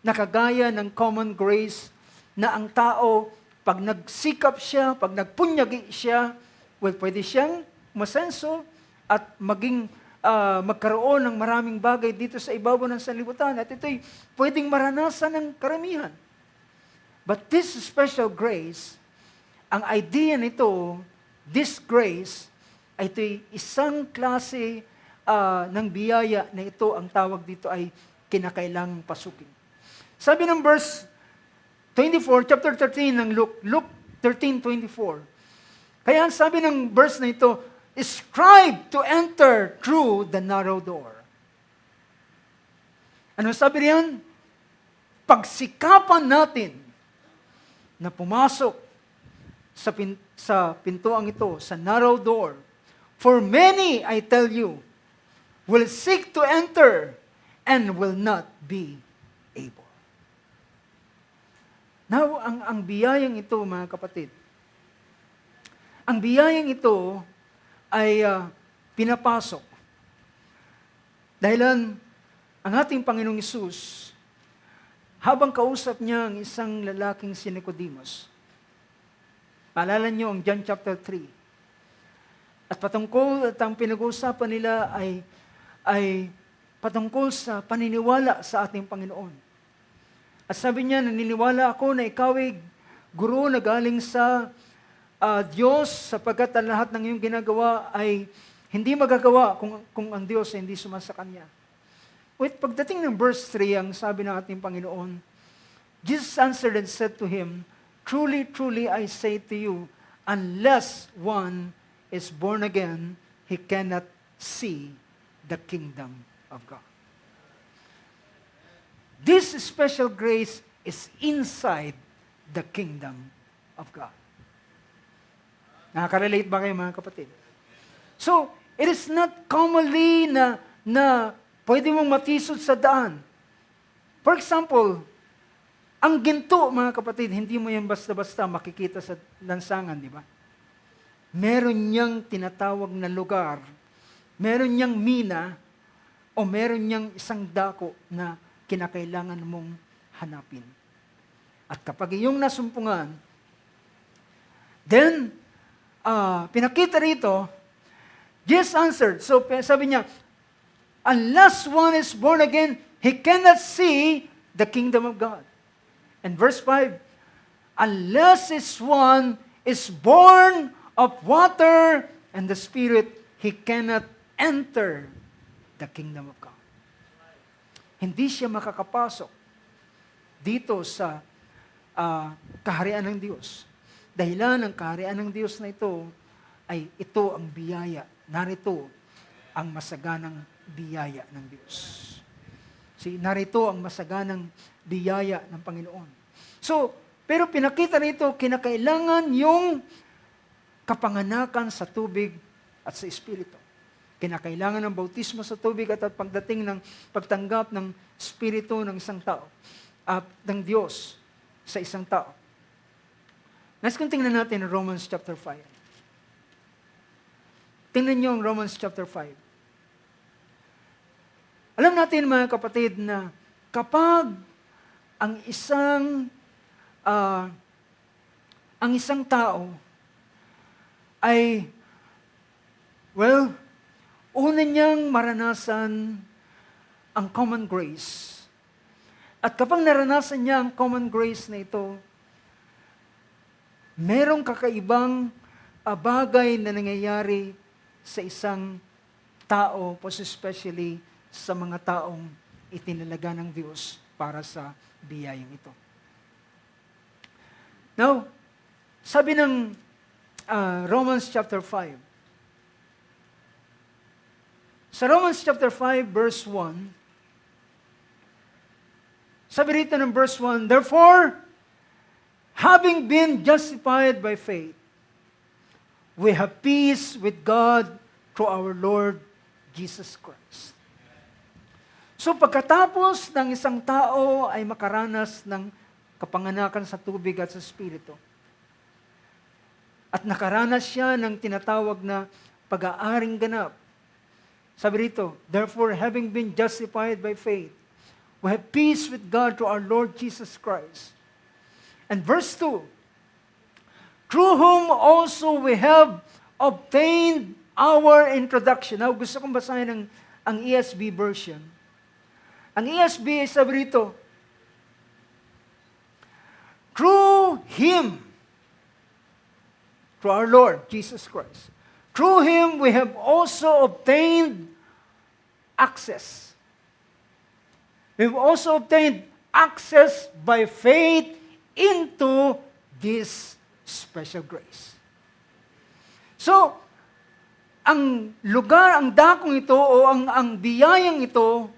Speaker 1: na kagaya ng common grace na ang tao, pag nagsikap siya, pag nagpunyagi siya, pwede siyang masenso at magkaroon ng maraming bagay dito sa ibabaw ng sanlibutan at ito'y pwedeng maranasan ng karamihan. But this special grace, ang idea nito, this grace, ay ito'y isang klase ng biyaya na ito, ang tawag dito ay kinakailangang pasukin. Sabi ng verse 24, chapter 13 ng Luke 13:24. Kaya ang sabi ng verse na ito, strive to enter through the narrow door. Ano sabi riyan? Pagsikapan natin na pumasok sa pintuang ito, sa narrow door. For many, I tell you, will seek to enter and will not be able. Now, ang biyayang ito, mga kapatid, ang biyayang ito ay pinapasok. Dahilan, ang ating Panginoong Hesus, habang kausap niya ang isang lalaking si Nicodemus, paalala niyo ang John chapter 3. At ang pinag-uusapan nila ay patungkol sa paniniwala sa ating Panginoon. At sabi niya, naniniwala ako na ikaw ay guro na galing sa Diyos, sapagkat ang lahat ng iyong ginagawa ay hindi magagawa kung ang Diyos ay hindi sumasa Kanya. Pagdating ng verse 3, ang sabi ng ating Panginoon, Jesus answered and said to him, truly, truly, I say to you, unless one is born again, he cannot see the kingdom of God. This special grace is inside the kingdom of God. Nakaka-relate ba kayo, mga kapatid? So, it is not commonly na pwede mong matisod sa daan. For example, ang ginto, mga kapatid, hindi mo yan basta-basta makikita sa lansangan, di ba? Meron niyang tinatawag na lugar, meron niyang mina, o meron niyang isang dako na kinakailangan mong hanapin. At kapag iyong nasumpungan, then, pinakita rito, Jesus answered. So, sabi niya, unless one is born again, he cannot see the kingdom of God. And verse 5, unless one is born of water and the Spirit, he cannot enter the kingdom of God. Hindi siya makakapasok dito sa kaharian ng Diyos. Dahilan ng kaharian ng Diyos na ito ay ito ang biyaya. Narito ang masaganang biyaya ng Diyos. Narito ang masaganang biyaya ng Panginoon. Pero pinakita rito, kinakailangan yung kapanganakan sa tubig at sa Espiritu. Kinakailangan ng bautismo sa tubig at pagdating ng pagtanggap ng Espiritu ng isang tao, ng Diyos sa isang tao. Nais kong tingnan natin ang Romans chapter 5. Tingnan niyo ang Romans chapter 5. Alam natin mga kapatid na kapag ang isang tao ay, una niyang maranasan ang common grace. At kapag naranasan niya ang common grace na ito, merong kakaibang bagay na nangyayari sa isang tao, most especially sa mga taong itinalaga ng Diyos para sa biyayang ito. Now, sabi ng Romans chapter 5. Sa Romans chapter 5 verse 1, sabi rito ng verse 1, therefore, having been justified by faith, we have peace with God through our Lord Jesus Christ. So pagkatapos ng isang tao ay makaranas ng kapanganakan sa tubig at sa Espiritu, at nakaranas siya ng tinatawag na pag-aaring ganap, sabi rito, therefore, having been justified by faith, we have peace with God through our Lord Jesus Christ. And verse 2, through whom also we have obtained our introduction. Now, gusto kong basahin ang ESV version. Ang ESV ay sabi rito, through Him, through our Lord Jesus Christ, through Him we have also obtained access. We've also obtained access by faith into this special grace. So, ang lugar, ang dakong ito o ang biyayang ito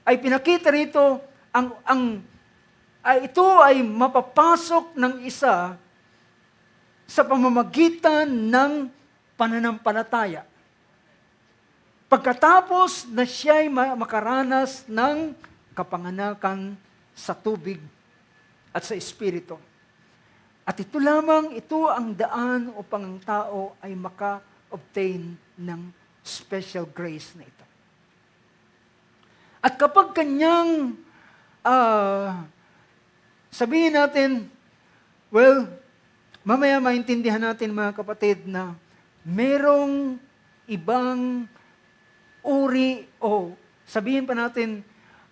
Speaker 1: ay pinakita rito ito ay mapapasok ng isa sa pamamagitan ng pananampalataya. Pagkatapos na siya'y makaranas ng kapanganakan sa tubig at sa Espiritu. At ito ang daan upang ang tao ay maka-obtain ng special grace na ito. At kapag kanyang sabihin natin, mamaya maintindihan natin mga kapatid na merong ibang uri o sabihin pa natin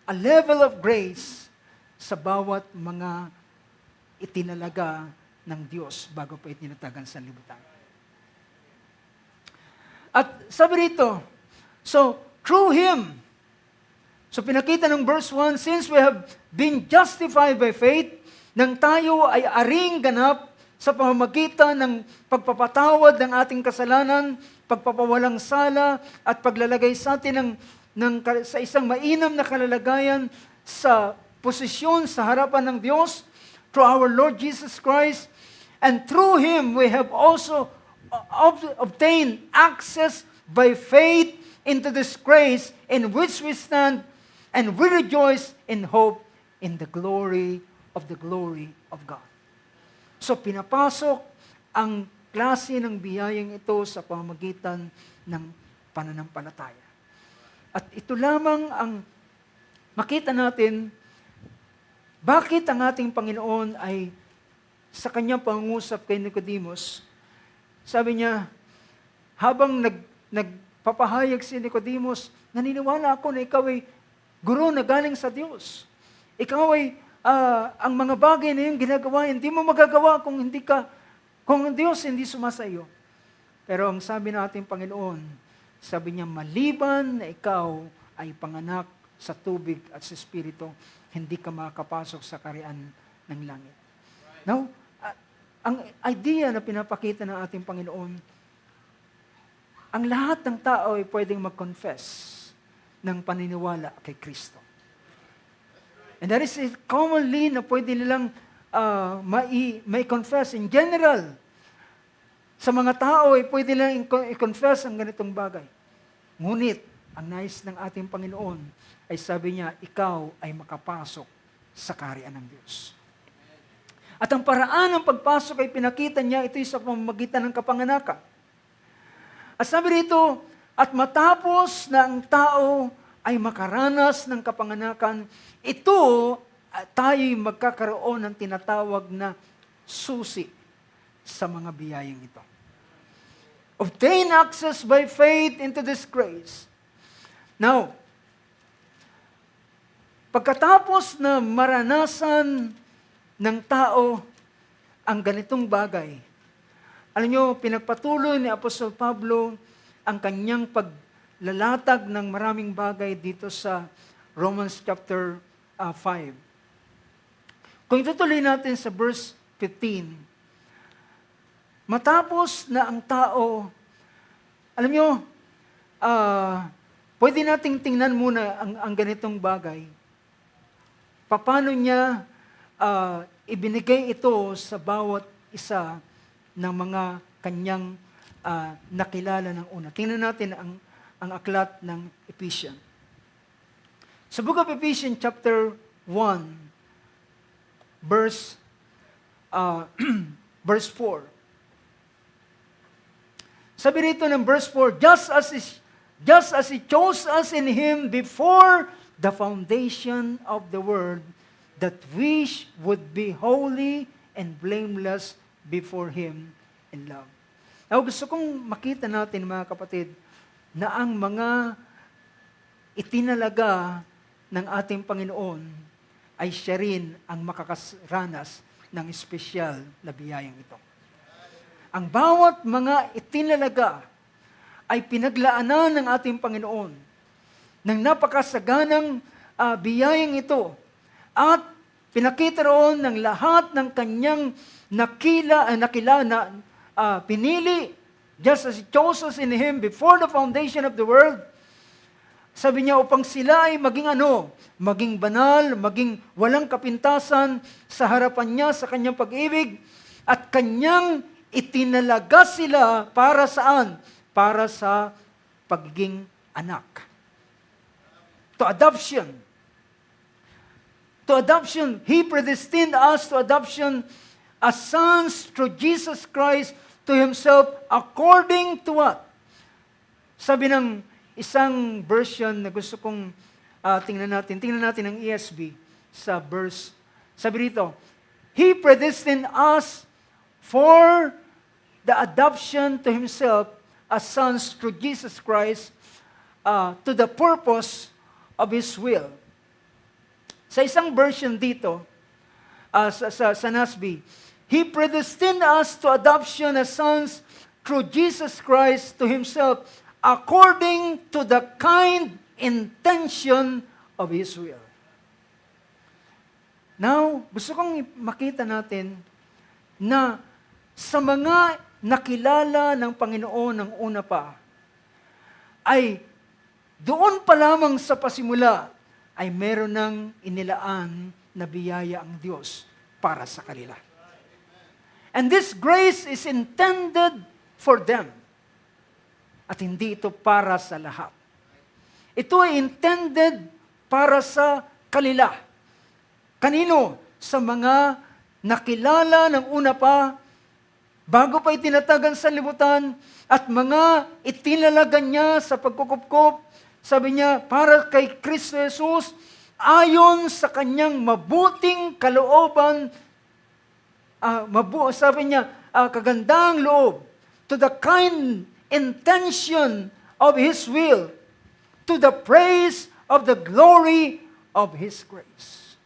Speaker 1: a level of grace sa bawat mga itinalaga ng Diyos bago pa itinatagan sa libutan. At sabi rito, so through Him, so pinakita ng verse 1, since we have been justified by faith, nang tayo ay aring ganap sa pamamagitan ng pagpapatawad ng ating kasalanan, pagpapawalang sala, at paglalagay sa atin sa isang mainam na kalalagayan sa posisyon sa harapan ng Diyos, through our Lord Jesus Christ, and through Him we have also obtained access by faith into this grace in which we stand, and we rejoice in hope in the glory of God. So pinapasok ang klase ng biyayang ito sa pamamagitan ng pananampalataya. At ito lamang ang makita natin bakit ang ating Panginoon ay sa kanyang pangungusap kay Nicodemus, sabi niya, habang nagpapahayag si Nicodemus, naniniwala ako na ikaw ay guro na galing sa Diyos. Ikaw ay ang mga bagay na yung ginagawa, hindi mo magagawa kung ang Diyos hindi sumasa iyo. Pero ang sabi ng ating Panginoon, sabi niya, maliban na ikaw ay panganak sa tubig at sa Espiritu, hindi ka makakapasok sa kaharian ng langit. Now, ang idea na pinapakita ng ating Panginoon, ang lahat ng tao ay pwedeng mag-confess ng paniniwala kay Kristo. And that is commonly na pwede nilang may confess in general. Sa mga tao ay pwede nilang i-confess ang ganitong bagay. Ngunit, ang nais ng ating Panginoon ay sabi niya, ikaw ay makapasok sa kaharian ng Diyos. At ang paraan ng pagpasok ay pinakita niya, ito'y sa pamamagitan ng kapanganakan. At sabi rito, at matapos na ang tao ay makaranas ng kapanganakan, ito tayo'y magkakaroon ng tinatawag na susi sa mga biyayang ito. Obtain access by faith into this grace. Now, pagkatapos na maranasan ng tao ang ganitong bagay, alam nyo, pinagpatuloy ni Apostol Pablo ang kanyang paglalatag ng maraming bagay dito sa Romans chapter 5. Kung itutuloy natin sa verse 15, matapos na ang tao, alam nyo, pwede nating tingnan muna ang ganitong bagay. Paano niya ibinigay ito sa bawat isa ng mga kanyang nakilala ng una. Tingnan natin ang aklat ng Ephesians. Sa Book of Ephesians chapter 1, verse 4. Sabi rito ng verse 4, just as He chose us in Him before the foundation of the world, that we would be holy and blameless before Him in love. Now, gusto kong makita natin, mga kapatid, na ang mga itinalaga ng ating Panginoon ay siya rin ang makakaranas ng espesyal na biyayang ito. Ang bawat mga itinalaga ay pinaglaanan ng ating Panginoon ng napakasaganang biyayang ito at pinakita roon ng lahat ng kanyang pinili, just as He chose us in Him before the foundation of the world. Sabi niya, upang sila ay maging banal, maging walang kapintasan sa harapan niya, sa kanyang pag-ibig, at kanyang itinalaga sila para saan? Para sa pagiging anak. To adoption. To adoption. He predestined us to adoption as sons through Jesus Christ to Himself according to what? Sabi ng isang version na gusto kong tingnan natin ang ESV sa verse. Sabi rito, He predestined us for the adoption to Himself as sons through Jesus Christ to the purpose of His will. Sa isang version dito, sa NASB, He predestined us to adoption as sons through Jesus Christ to Himself according to the kind intention of His will. Now, gusto kong makita natin na sa mga nakilala ng Panginoon ng una pa, ay doon pa lamang sa pasimula, ay meron ng inilaan na biyaya ang Diyos para sa kanila. And this grace is intended for them. At hindi ito para sa lahat. Ito ay intended para sa kanila. Kanino? Sa mga nakilala ng una pa, bago pa itinatagan sa libutan, at mga itinalagan niya sa pagkukupkop, sabi niya, para kay Kristo Jesus, ayon sa kanyang mabuting kalooban, sabi niya, kagandang loob, to the kind intention of His will, to the praise of the glory of His grace.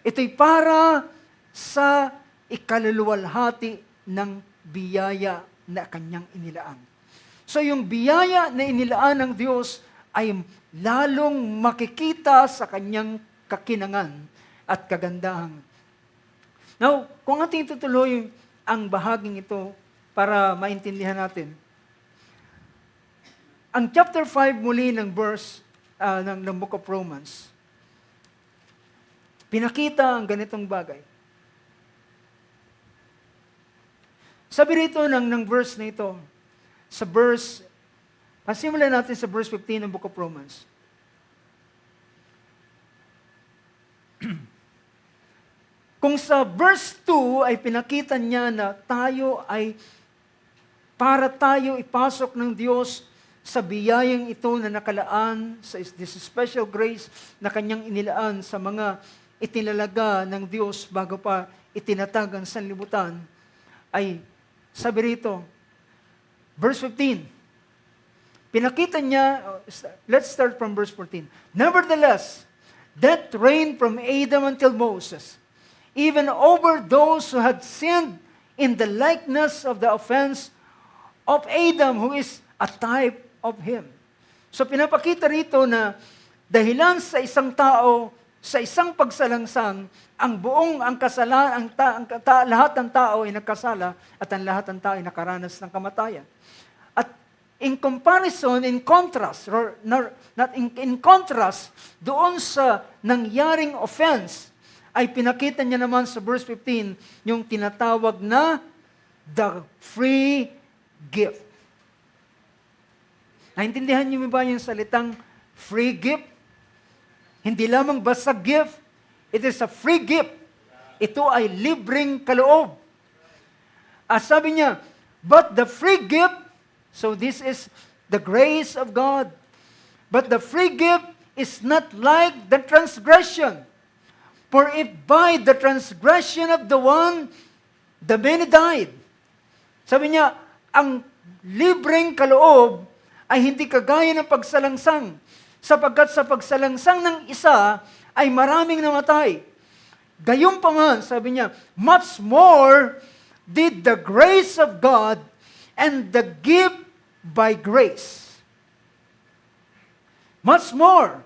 Speaker 1: Ito'y para sa ikaluluwalhati ng biyaya na kanyang inilaan. So yung biyaya na inilaan ng Diyos ay lalong makikita sa kanyang kakinangan at kagandahan. Now, kung ating tutuloy ang bahaging ito para maintindihan natin, ang chapter 5 muli ng verse ng Book of Romans, pinakita ang ganitong bagay. Sabi rito ng verse na ito, pasimulan natin sa verse 15 ng Book of Romans. Kung sa verse 2 ay pinakita niya na para tayo ipasok ng Diyos sa biyayang ito na nakalaan, sa this special grace na kanyang inilaan sa mga itinalaga ng Diyos bago pa itinatag ang sanlibutan, ay sabi rito, verse 15, pinakita niya, let's start from verse 14. Nevertheless, death reigned from Adam until Moses, even over those who had sinned in the likeness of the offense of Adam, who is a type of him. So pinapakita rito na dahilan sa isang tao, sa isang pagsalangsang, lahat ng tao ay nagkasala at ang lahat ng tao ay nakaranas ng kamatayan. At in contrast, doon sa nangyaring offense, ay pinakita niya naman sa verse 15 yung tinatawag na the free gift. Naintindihan niyo ba yung salitang free gift? Hindi lamang basta gift, it is a free gift. Ito ay libreng kaloob. Sabi niya, but the free gift, so this is the grace of God, but the free gift is not like the transgression. For if by the transgression of the one, the many died. Sabi niya, ang libreng kaloob ay hindi kagaya ng pagsalangsang, sapagkat sa pagsalangsang ng isa ay maraming namatay. Gayunpaman, sabi niya, much more did the grace of God and the gift by grace. Much more,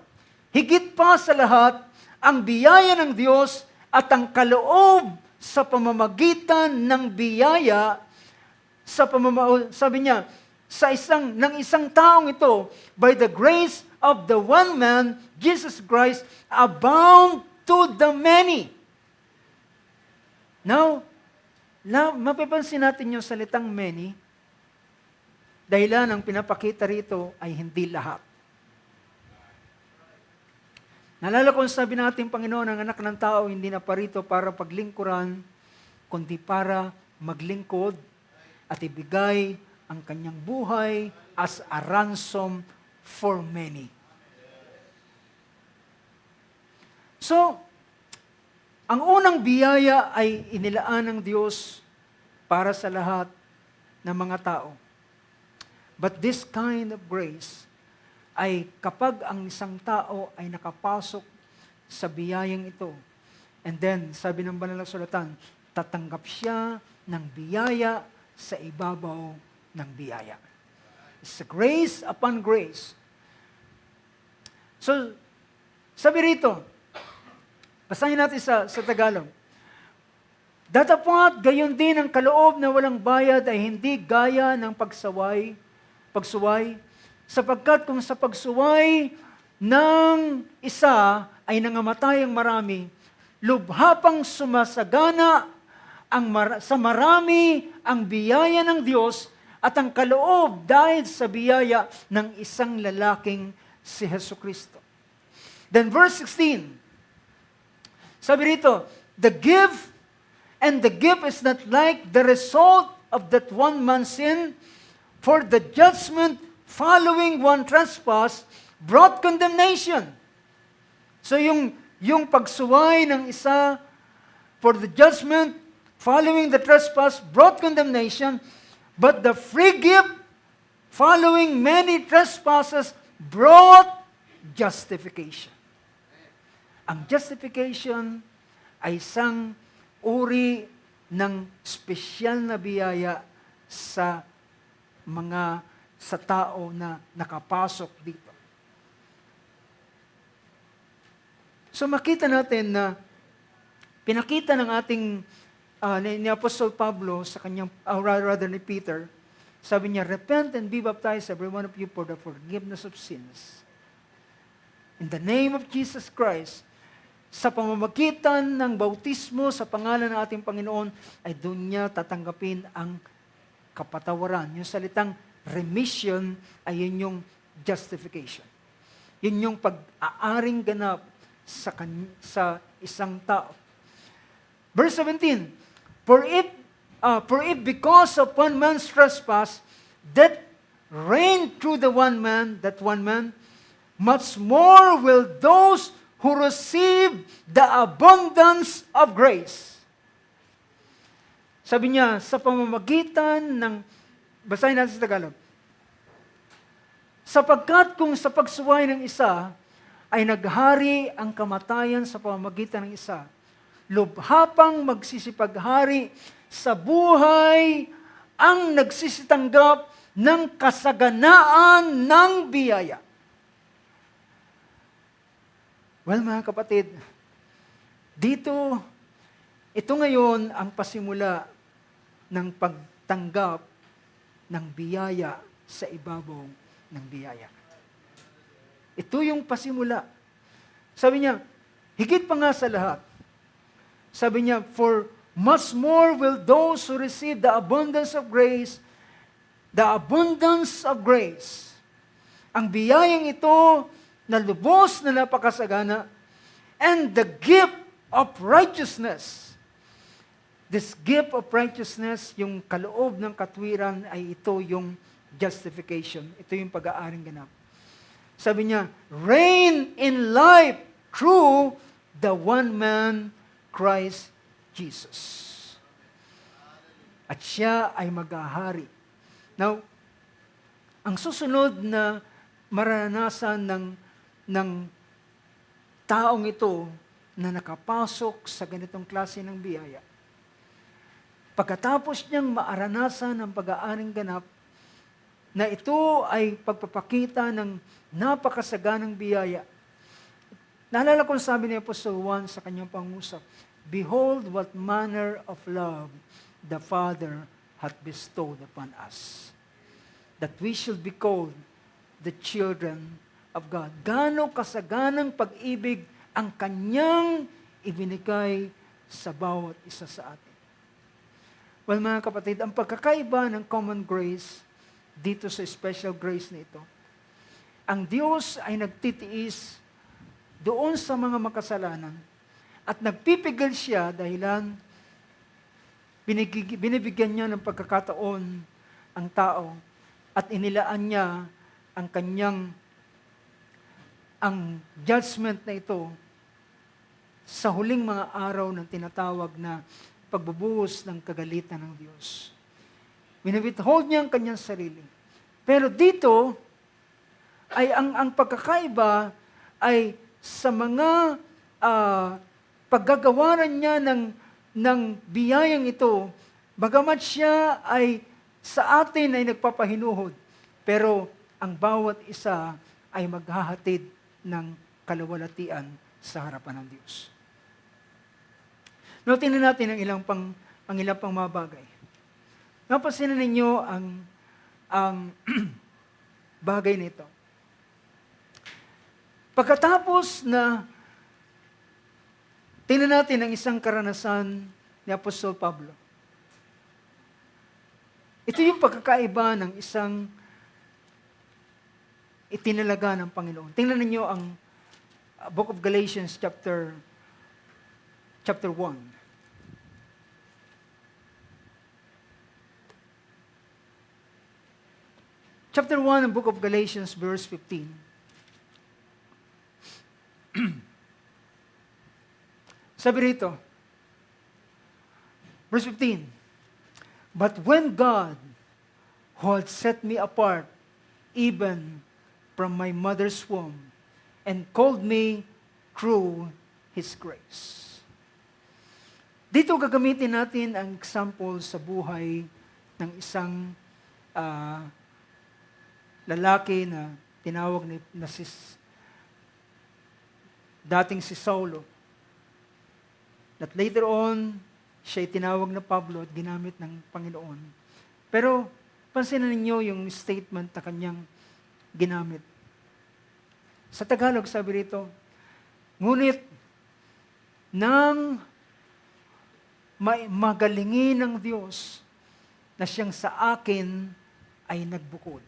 Speaker 1: higit pa sa lahat, ang biyaya ng Diyos at ang kaloob sa pamamagitan ng biyaya, sabi niya, ng isang taong ito, by the grace of the one man, Jesus Christ, abound to the many. Now, mapapansin natin yung salitang many, dahilan ang pinapakita rito ay hindi lahat. Naalala ko sabi natin, Panginoon, ang anak ng tao hindi na parito para paglingkuran, kundi para maglingkod at ibigay ang kanyang buhay as a ransom for many. So, ang unang biyaya ay inilaan ng Diyos para sa lahat ng mga tao. But this kind of grace ay kapag ang isang tao ay nakapasok sa biyayang ito, and then, sabi ng Banal na Sulatan, tatanggap siya ng biyaya sa ibabaw ng biyaya. It's grace upon grace. So, sabi rito, basahin natin sa Tagalog. Datapwat, gayon din ang kaloob na walang bayad ay hindi gaya ng pagsuway, sapagkat kung sa pagsuway ng isa ay nangamatay ang marami, lubhapang sumasagana sa marami ang biyaya ng Diyos at ang kaloob dahil sa biyaya ng isang lalaking si Jesucristo. Then verse 16, sabi rito, the gift is not like the result of that one man's sin, for the judgment following one trespass brought condemnation. So yung pagsuway ng isa, for the judgment following the trespass brought condemnation, but the free gift following many trespasses brought justification. Ang justification ay isang uri ng espesyal na biyaya sa tao na nakapasok dito. So makita natin na pinakita ng ating ni Apostle Pablo sa kanyang, rather ni Peter, sabi niya, repent and be baptized every one of you for the forgiveness of sins. In the name of Jesus Christ, sa pamamagitan ng bautismo sa pangalan ng ating Panginoon, ay doon niya tatanggapin ang kapatawaran. Yung salitang remission ay yun yung justification. Yun yung pag-aaring ganap sa isang tao. Verse 17, For if because of one man's trespass, death reigned through that one man, much more will those who receive the abundance of grace. Sabi niya, sa pamamagitan ng, basahin natin sa Tagalog, sapagkat kung sa pagsuway ng isa ay naghari ang kamatayan sa pamamagitan ng isa, lubhapang magsisipaghari sa buhay ang nagsisitanggap ng kasaganaan ng biyaya. Well, mga kapatid, ito ngayon ang pasimula ng pagtanggap ng biyaya sa ibabaw ng biyaya. Ito yung pasimula. Sabi niya, higit pa nga sa lahat, sabi niya, for much more will those who receive the abundance of grace, ang biyayang ito na lubos na napakasagana, and the gift of righteousness. This gift of righteousness, yung kaloob ng katwiran, ay ito yung justification. Ito yung pag-aaring ganap. Sabi niya, reign in life through the one man, Christ Jesus. At siya ay maghahari. Now, ang susunod na maranasan ng taong ito na nakapasok sa ganitong klase ng biyaya, pagkatapos niyang maaranasan ang pag-aaring ganap, na ito ay pagpapakita ng napakasaganang biyaya. Naalala ko sabi ni Apostol Juan sa kanyang pangusap, Behold what manner of love the Father hath bestowed upon us, that we should be called the children of God. Gaano kasaganang pag-ibig ang kanyang ibinigay sa bawat isa sa atin. Well, mga kapatid, ang pagkakaiba ng common grace dito sa special grace na ito, ang Diyos ay nagtitiis doon sa mga makasalanan at nagpipigil siya dahilan binibigyan niya ng pagkakataon ang tao at inilaan niya ang judgment na ito sa huling mga araw ng tinatawag na pagbubuhos ng kagalitan ng Diyos. Winewithhold niya ang kanyang sarili. Pero dito, ay ang pagkakaiba ay sa mga paggagawaran niya ng biyayang ito, bagamat siya ay sa atin ay nagpapahinuhod, pero ang bawat isa ay maghahatid ng kalawalatian sa harapan ng Diyos. Tingnan natin ang ilang pang mga bagay. Napansin ninyo ang bagay nito. Pagkatapos na tingnan natin ang isang karanasan ni Apostol Pablo. Ito yung pagkakaiba ng isang itinalaga ng Panginoon. Tingnan ninyo ang Book of Galatians chapter 1. Chapter 1 ng Book of Galatians, verse 15. Sabi rito, verse 15, But when God, who had set me apart, even from my mother's womb, and called me through His grace. Dito gagamitin natin ang example sa buhay ng isang lalaki na tinawag na dating si Saulo. That later on, siya tinawag na Pablo at ginamit ng Panginoon. Pero, pansinin ninyo yung statement na kanyang ginamit. Sa Tagalog, sabi rito, ngunit nang magalingin ng Diyos na siyang sa akin ay nagbukod.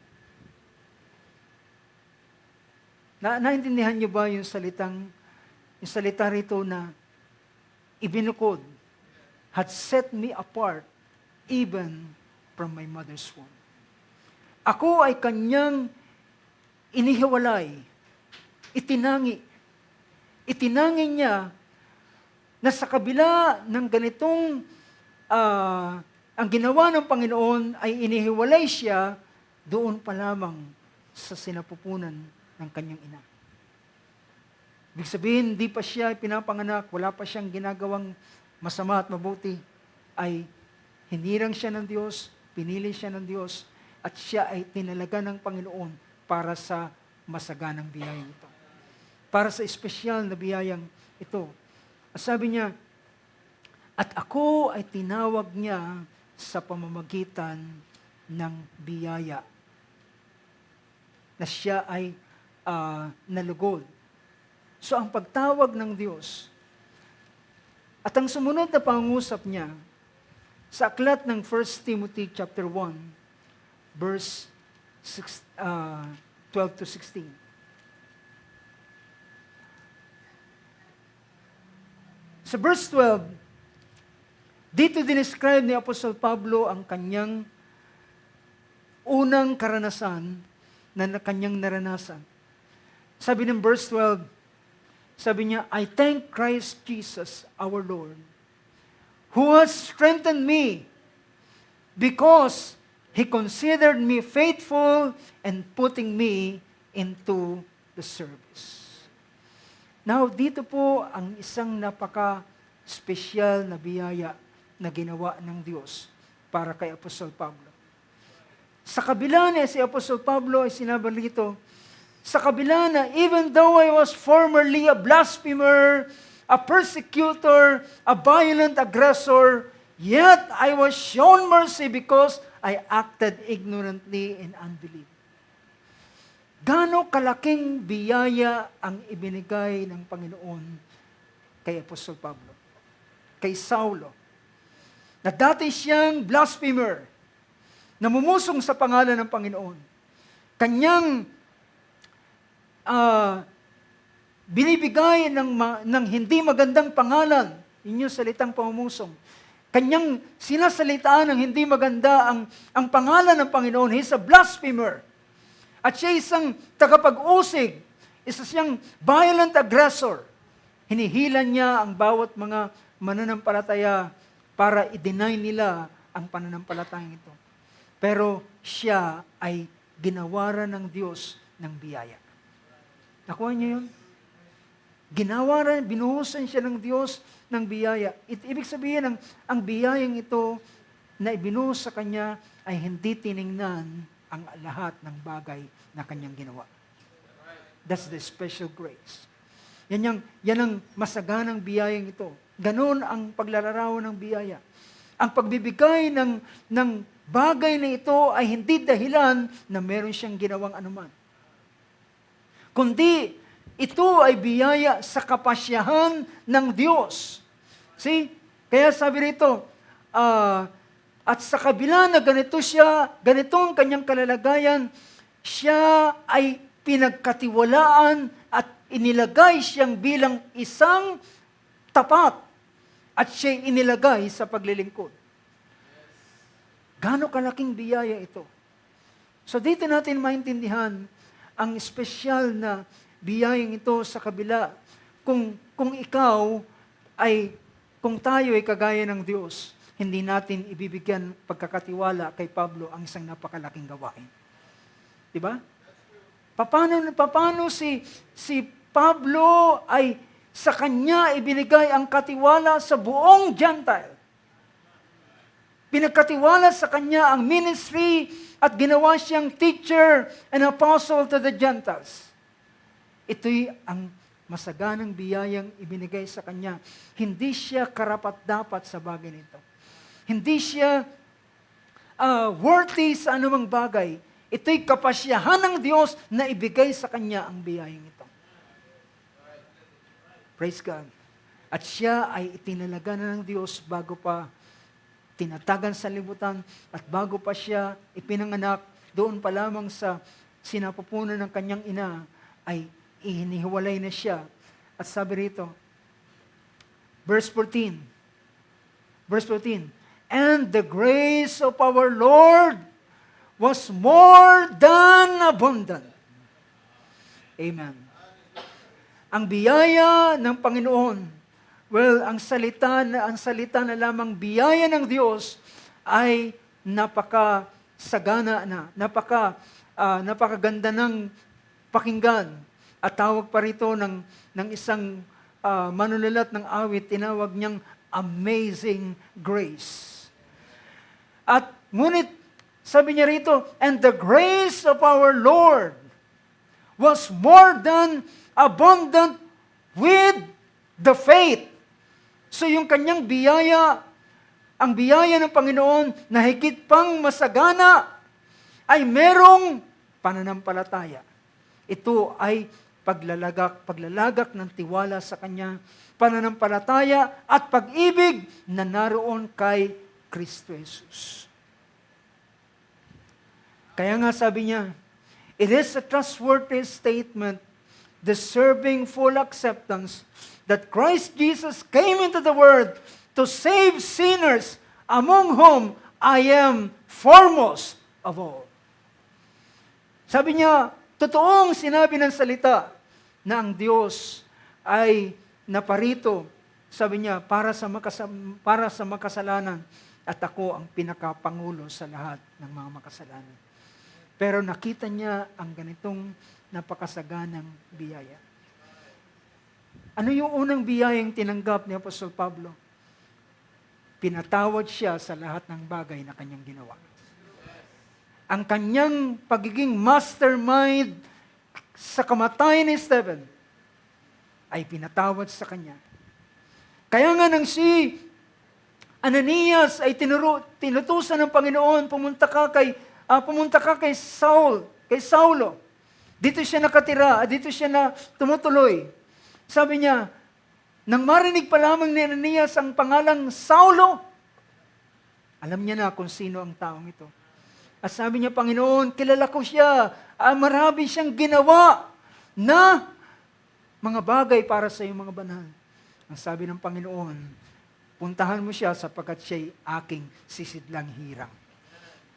Speaker 1: Naintindihan niyo ba yung salita rito na ibinukod, had set me apart even from my mother's womb. Ako ay kanyang inihiwalay, itinangi. Itinangi niya na sa kabila ng ganitong ang ginawa ng Panginoon ay inihiwalay siya doon pa lamang sa sinapupunan ng kanyang ina. Ibig sabihin, di pa siya pinapanganak, wala pa siyang ginagawang masama at mabuti, ay hinirang siya ng Diyos, pinili siya ng Diyos, at siya ay tinalaga ng Panginoon para sa masaganang biyayang ito. Para sa espesyal na biyayang ito. At sabi niya, at ako ay tinawag niya sa pamamagitan ng biyaya na siya ay nalugod. So ang pagtawag ng Diyos at ang sumunod na pangungusap niya sa aklat ng 1 Timothy chapter 1 verse 12 to 16. Sa verse 12, dito dinescribe ni Apostol Pablo ang kanyang unang karanasan na kanyang naranasan. Sabi ng verse 12, sabi niya, I thank Christ Jesus our Lord, who has strengthened me because He considered me faithful and putting me into the service. Now, dito po ang isang napaka-special na biyaya na ginawa ng Diyos para kay Apostol Pablo. Sa kabila na si Apostol Pablo ay sinabi rito, sa kabila na even though I was formerly a blasphemer, a persecutor, a violent aggressor, yet I was shown mercy because I acted ignorantly in unbelief. Gaano kalaking biyaya ang ibinigay ng Panginoon kay Apostol Pablo, kay Saulo, na dati siyang blasphemer, namumusong sa pangalan ng Panginoon. Kanyang binibigay ng hindi magandang pangalan, inyong salitang pamumusong. Kanyang sinasalitaan ng hindi maganda ang pangalan ng Panginoon. He's a blasphemer. At siya isang tagapag-usig, isa siyang violent aggressor. Hinihilan niya ang bawat mga mananampalataya para i-deny nila ang pananampalatayang ito. Pero siya ay ginawaran ng Diyos ng biyaya. Nakuha niyo yun? Ginawaran, binuhusan siya ng Diyos ng biyaya. Ibig sabihin, ang biyayang ito na ibinuhos sa kanya ay hindi tiningnan ang lahat ng bagay na kanyang ginawa. That's the special grace. Yan ang masaganang biyayang ito. Ganon ang paglalarawan ng biyaya. Ang pagbibigay ng bagay na ito ay hindi dahilan na meron siyang ginawang anuman. Kundi, ito ay biyaya sa kapasyahan ng Diyos. See? Kaya sabi rito, at sa kabila na ganito ang kanyang kalalagayan, siya ay pinagkatiwalaan at inilagay siyang bilang isang tapat at siya inilagay sa paglilingkod. Gaano kalaking biyaya ito? So dito natin maintindihan ang espesyal na biyayang ito sa kabila. Kung tayo ay kagaya ng Diyos, hindi natin ibibigyan pagkakatiwala kay Pablo ang isang napakalaking gawain. Diba? Paano si Pablo ay sa kanya ibinigay ang katiwala sa buong Gentile. Pinagkatiwala sa kanya ang ministry at ginawa siyang teacher and apostle to the Gentiles. Ito'y ang masaganang biyayang ibinigay sa kanya. Hindi siya karapat-dapat sa bagay nito. Hindi siya worthy sa anumang bagay. Ito'y kapasyahan ng Diyos na ibigay sa kanya ang biyayang ito. Praise God. At siya ay itinalaga na ng Diyos bago pa tinatagan sa libutan at bago pa siya ipinanganak, doon pa lamang sa sinapupunan ng kanyang ina ay inihiwalay na siya. At sabi rito, verse 14, and the grace of our Lord was more than abundant. Amen. Ang biyaya ng Panginoon, ang salita na lamang biyaya ng Diyos ay napakasagana na, napakaganda ng pakinggan. At tawag pa rito ng isang manunulat ng awit, tinawag niyang amazing grace. At ngunit, sabi niya rito, and the grace of our Lord was more than abundant with the faith. So yung kanyang biyaya, ang biyaya ng Panginoon na higit pang masagana ay merong pananampalataya. Ito ay paglalagak ng tiwala sa Kanya, pananampalataya at pag-ibig na naroon kay Kristo Jesus. Kaya nga sabi niya, it is a trustworthy statement deserving full acceptance that Christ Jesus came into the world to save sinners, among whom I am foremost of all. Sabi niya, totoong sinabi ng salita na ang Diyos ay naparito, sabi niya, para sa makasalanan at ako ang pinakapangulo sa lahat ng mga makasalanan. Pero nakita niya ang ganitong napakasaganang biyaya. Ano yung unang biyayang tinanggap ni Apostol Pablo? Pinatawad siya sa lahat ng bagay na kanyang ginawa. Ang kanyang pagiging mastermind sa kamatayan ni Stephen ay pinatawad sa kanya. Kaya nga nang si Ananias ay tinutusan ng Panginoon, pumunta ka kay Saulo. Dito siya nakatira, dito siya na tumutuloy. Sabi niya, nang marinig pa lamang ni Ananias ang pangalang Saulo, alam niya na kung sino ang taong ito. At sabi niya, Panginoon, kilala ko siya. Marami siyang ginawa na mga bagay para sa iyong mga banal. Ang sabi ng Panginoon, puntahan mo siya sapagkat siya'y aking sisidlang hirang.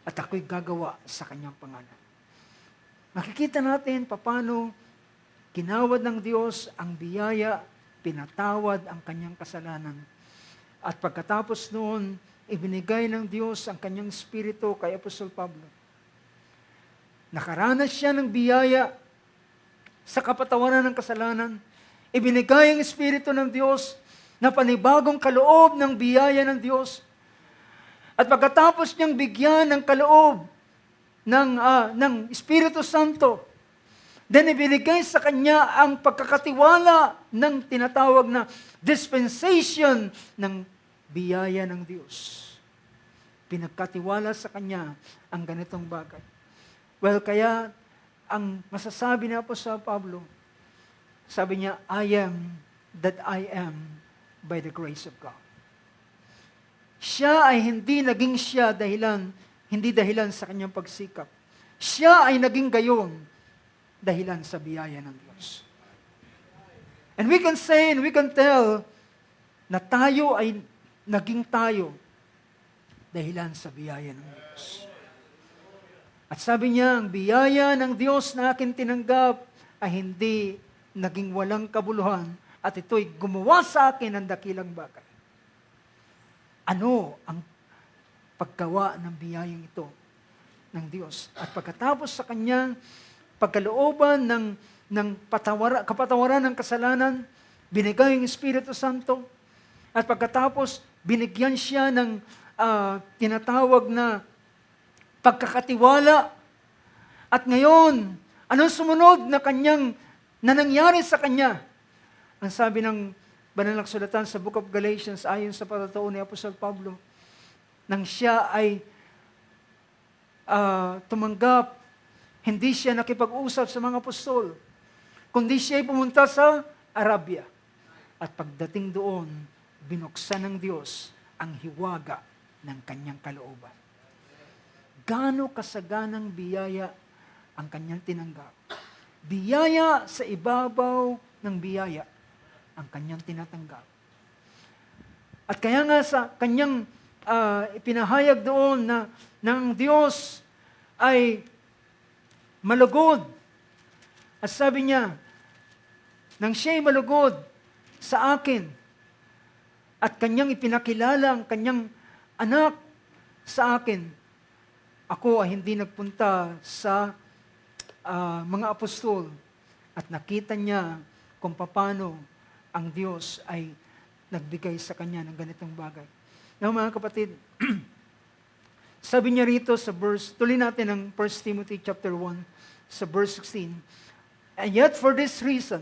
Speaker 1: At ako'y gagawa sa kanyang pangalan. Makikita natin paano ginawad ng Diyos ang biyaya, pinatawad ang kanyang kasalanan. At pagkatapos noon, ibinigay ng Diyos ang kanyang Espiritu kay Apostol Pablo. Nakaranas siya ng biyaya sa kapatawaran ng kasalanan. Ibinigay ang Espiritu ng Diyos na panibagong kaloob ng biyaya ng Diyos. At pagkatapos niyang bigyan ng kaloob ng Espiritu Santo, then ibinigay sa kanya ang pagkakatiwala ng tinatawag na dispensation ng biyaya ng Diyos. Pinagkatiwala sa kanya ang ganitong bagay. Well, kaya ang masasabi ni Apostol Pablo, sabi niya, I am that I am by the grace of God. Siya ay hindi naging siya hindi dahilan sa kanyang pagsikap. Siya ay naging gayon dahilan sa biyaya ng Diyos. And we can say and we can tell na tayo ay naging tayo dahilan sa biyaya ng Diyos. At sabi niya, ang biyaya ng Diyos na akin tinanggap ay hindi naging walang kabuluhan at ito'y gumawa sa akin ng dakilang bagay. Ano ang paggawa ng biyayang ito ng Diyos? At pagkatapos sa kanyang pagkalooban ng kapatawaran ng kasalanan, binigay ang Espiritu Santo, at pagkatapos binigyan siya ng tinatawag na pagkakatiwala. At ngayon, anong sumunod na nangyari sa kanya? Ang sabi ng banal na kasulatan sa Book of Galatians, ayon sa patotoo ni Apostol Pablo, nang siya ay tumanggap, hindi siya nakipag-usap sa mga apostol, kundi siya ay pumunta sa Arabia. At pagdating doon, binuksan ng Diyos ang hiwaga ng kanyang kalooban. Gaano kasaganang biyaya ang kanyang tinanggap. Biyaya sa ibabaw ng biyaya ang kanyang tinatanggap. At kaya nga sa kanyang ipinahayag doon na ng Diyos ay malugod. At sabi niya, nang siya'y malugod sa akin, at kanyang ipinakilala ang kanyang anak sa akin, ako ay hindi nagpunta sa mga apostol at nakita niya kung paano ang Diyos ay nagbigay sa kanya ng ganitong bagay. Now mga kapatid, sabi niya rito sa verse, tuloy natin ang 1 Timothy chapter 1 sa verse 16, and yet for this reason,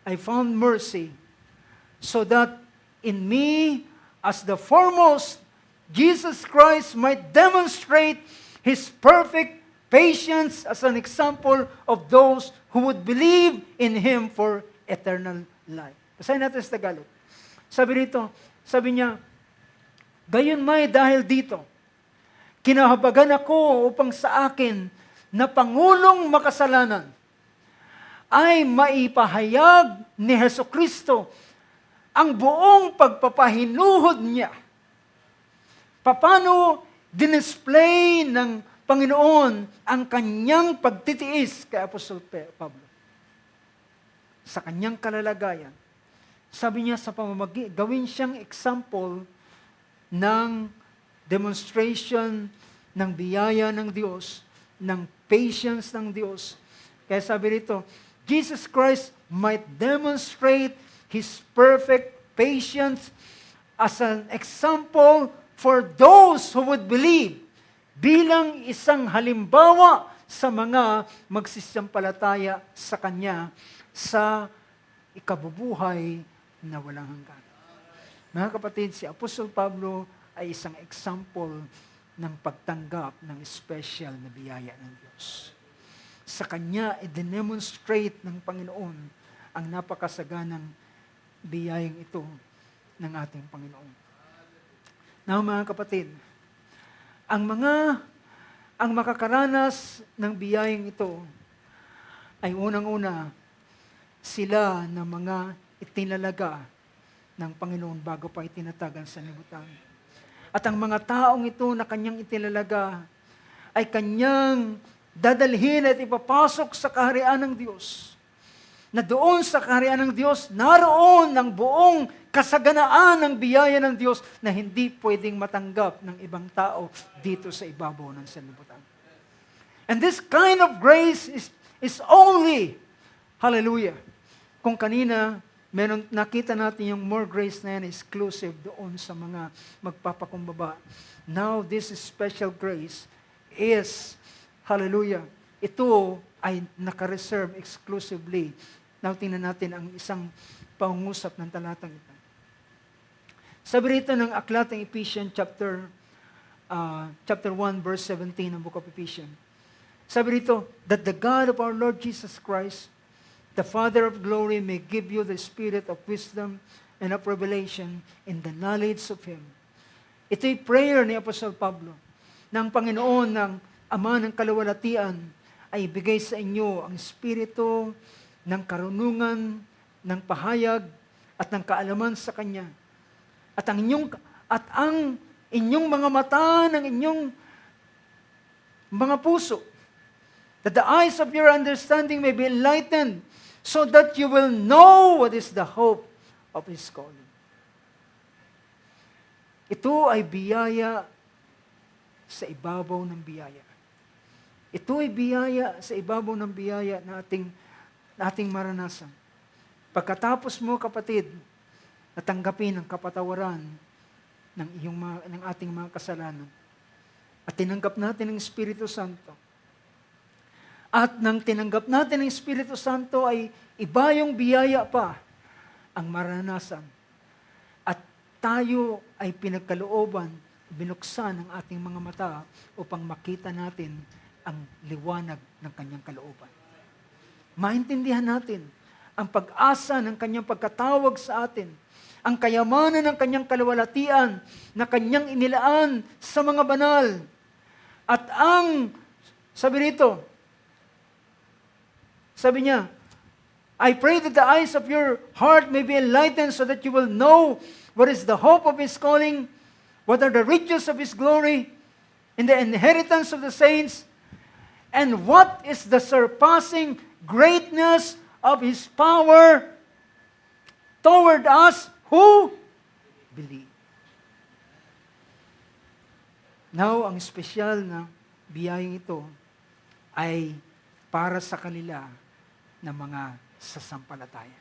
Speaker 1: I found mercy, so that in me, as the foremost, Jesus Christ might demonstrate His perfect patience as an example of those who would believe in Him for eternal life. Basahin natin sa Tagalog. Sabi niya, gayon may dahil dito, kinahabagan ako upang sa akin na Pangulong makasalanan ay maipahayag ni Hesukristo ang buong pagpapahinuhod niya. Paano dinisplay ng Panginoon ang kanyang pagtitiis kay Apostol Pablo? Sa kanyang kalalagayan. Sabi niya sa pamamagi, gawin siyang example ng demonstration ng biyaya ng Diyos, ng patience ng Diyos. Kaya sabi rito, Jesus Christ might demonstrate His perfect patience as an example for those who would believe, bilang isang halimbawa sa mga magsisampalataya sa Kanya sa ikabubuhay na walang hanggan. Mga kapatid, si Apostol Pablo ay isang example ng pagtanggap ng special na biyaya ng Diyos. Sa kanya, i-demonstrate ng Panginoon ang napakasaganang biyayang ito ng ating Panginoon. Now, mga kapatid, ang makakaranas ng biyayang ito ay unang-una sila na mga itinalaga ng Panginoon bago pa itinatag ang sanlibutan. At ang mga taong ito na kanyang itinalaga ay kanyang dadalhin at ipapasok sa kaharian ng Diyos. Na doon sa kaharian ng Diyos, naroon ang buong kasaganaan ng biyaya ng Diyos na hindi pwedeng matanggap ng ibang tao dito sa ibabaw ng sanlibutan. And this kind of grace is only, hallelujah, kung kanina nakita natin yung more grace na yan exclusive doon sa mga magpapakumbaba. Now, this special grace is, hallelujah, ito ay nakareserve exclusively. Now, tingnan natin ang isang pangungusap ng talatang ito. Sabi rito ng aklat ng Ephesians chapter 1 verse 17 ng book of Ephesians. Sabi rito, that the God of our Lord Jesus Christ, the Father of glory, may give you the spirit of wisdom and of revelation in the knowledge of Him. Ito'y prayer ni Apostol Pablo, na ang Panginoon ng Ama ng kaluwalhatian ay ibigay sa inyo ang espiritu ng karunungan, ng pahayag, at ng kaalaman sa Kanya. At ang inyong mga mata ng inyong mga puso, that the eyes of your understanding may be enlightened, so that you will know what is the hope of His calling. Ito ay biyaya sa ibabaw ng biyaya. Ito ay biyaya sa ibabaw ng biyaya na ating maranasan. Pagkatapos mo, kapatid, natanggapin ang kapatawaran ng ating mga kasalanan at tinanggap natin ang Espiritu Santo. At nang tinanggap natin ang Espiritu Santo ay iba yung biyaya pa ang maranasan. At tayo ay pinagkalooban, binuksan ang ating mga mata upang makita natin ang liwanag ng kanyang kalooban. Maintindihan natin ang pag-asa ng kanyang pagkatawag sa atin, ang kayamanan ng kanyang kaluwalhatian na kanyang inilaan sa mga banal. At sabi niya, I pray that the eyes of your heart may be enlightened so that you will know what is the hope of His calling, what are the riches of His glory, and the inheritance of the saints, and what is the surpassing greatness of His power toward us who believe. Now, ang espesyal na biyayang ito ay para sa kanila na mga sasampalataya.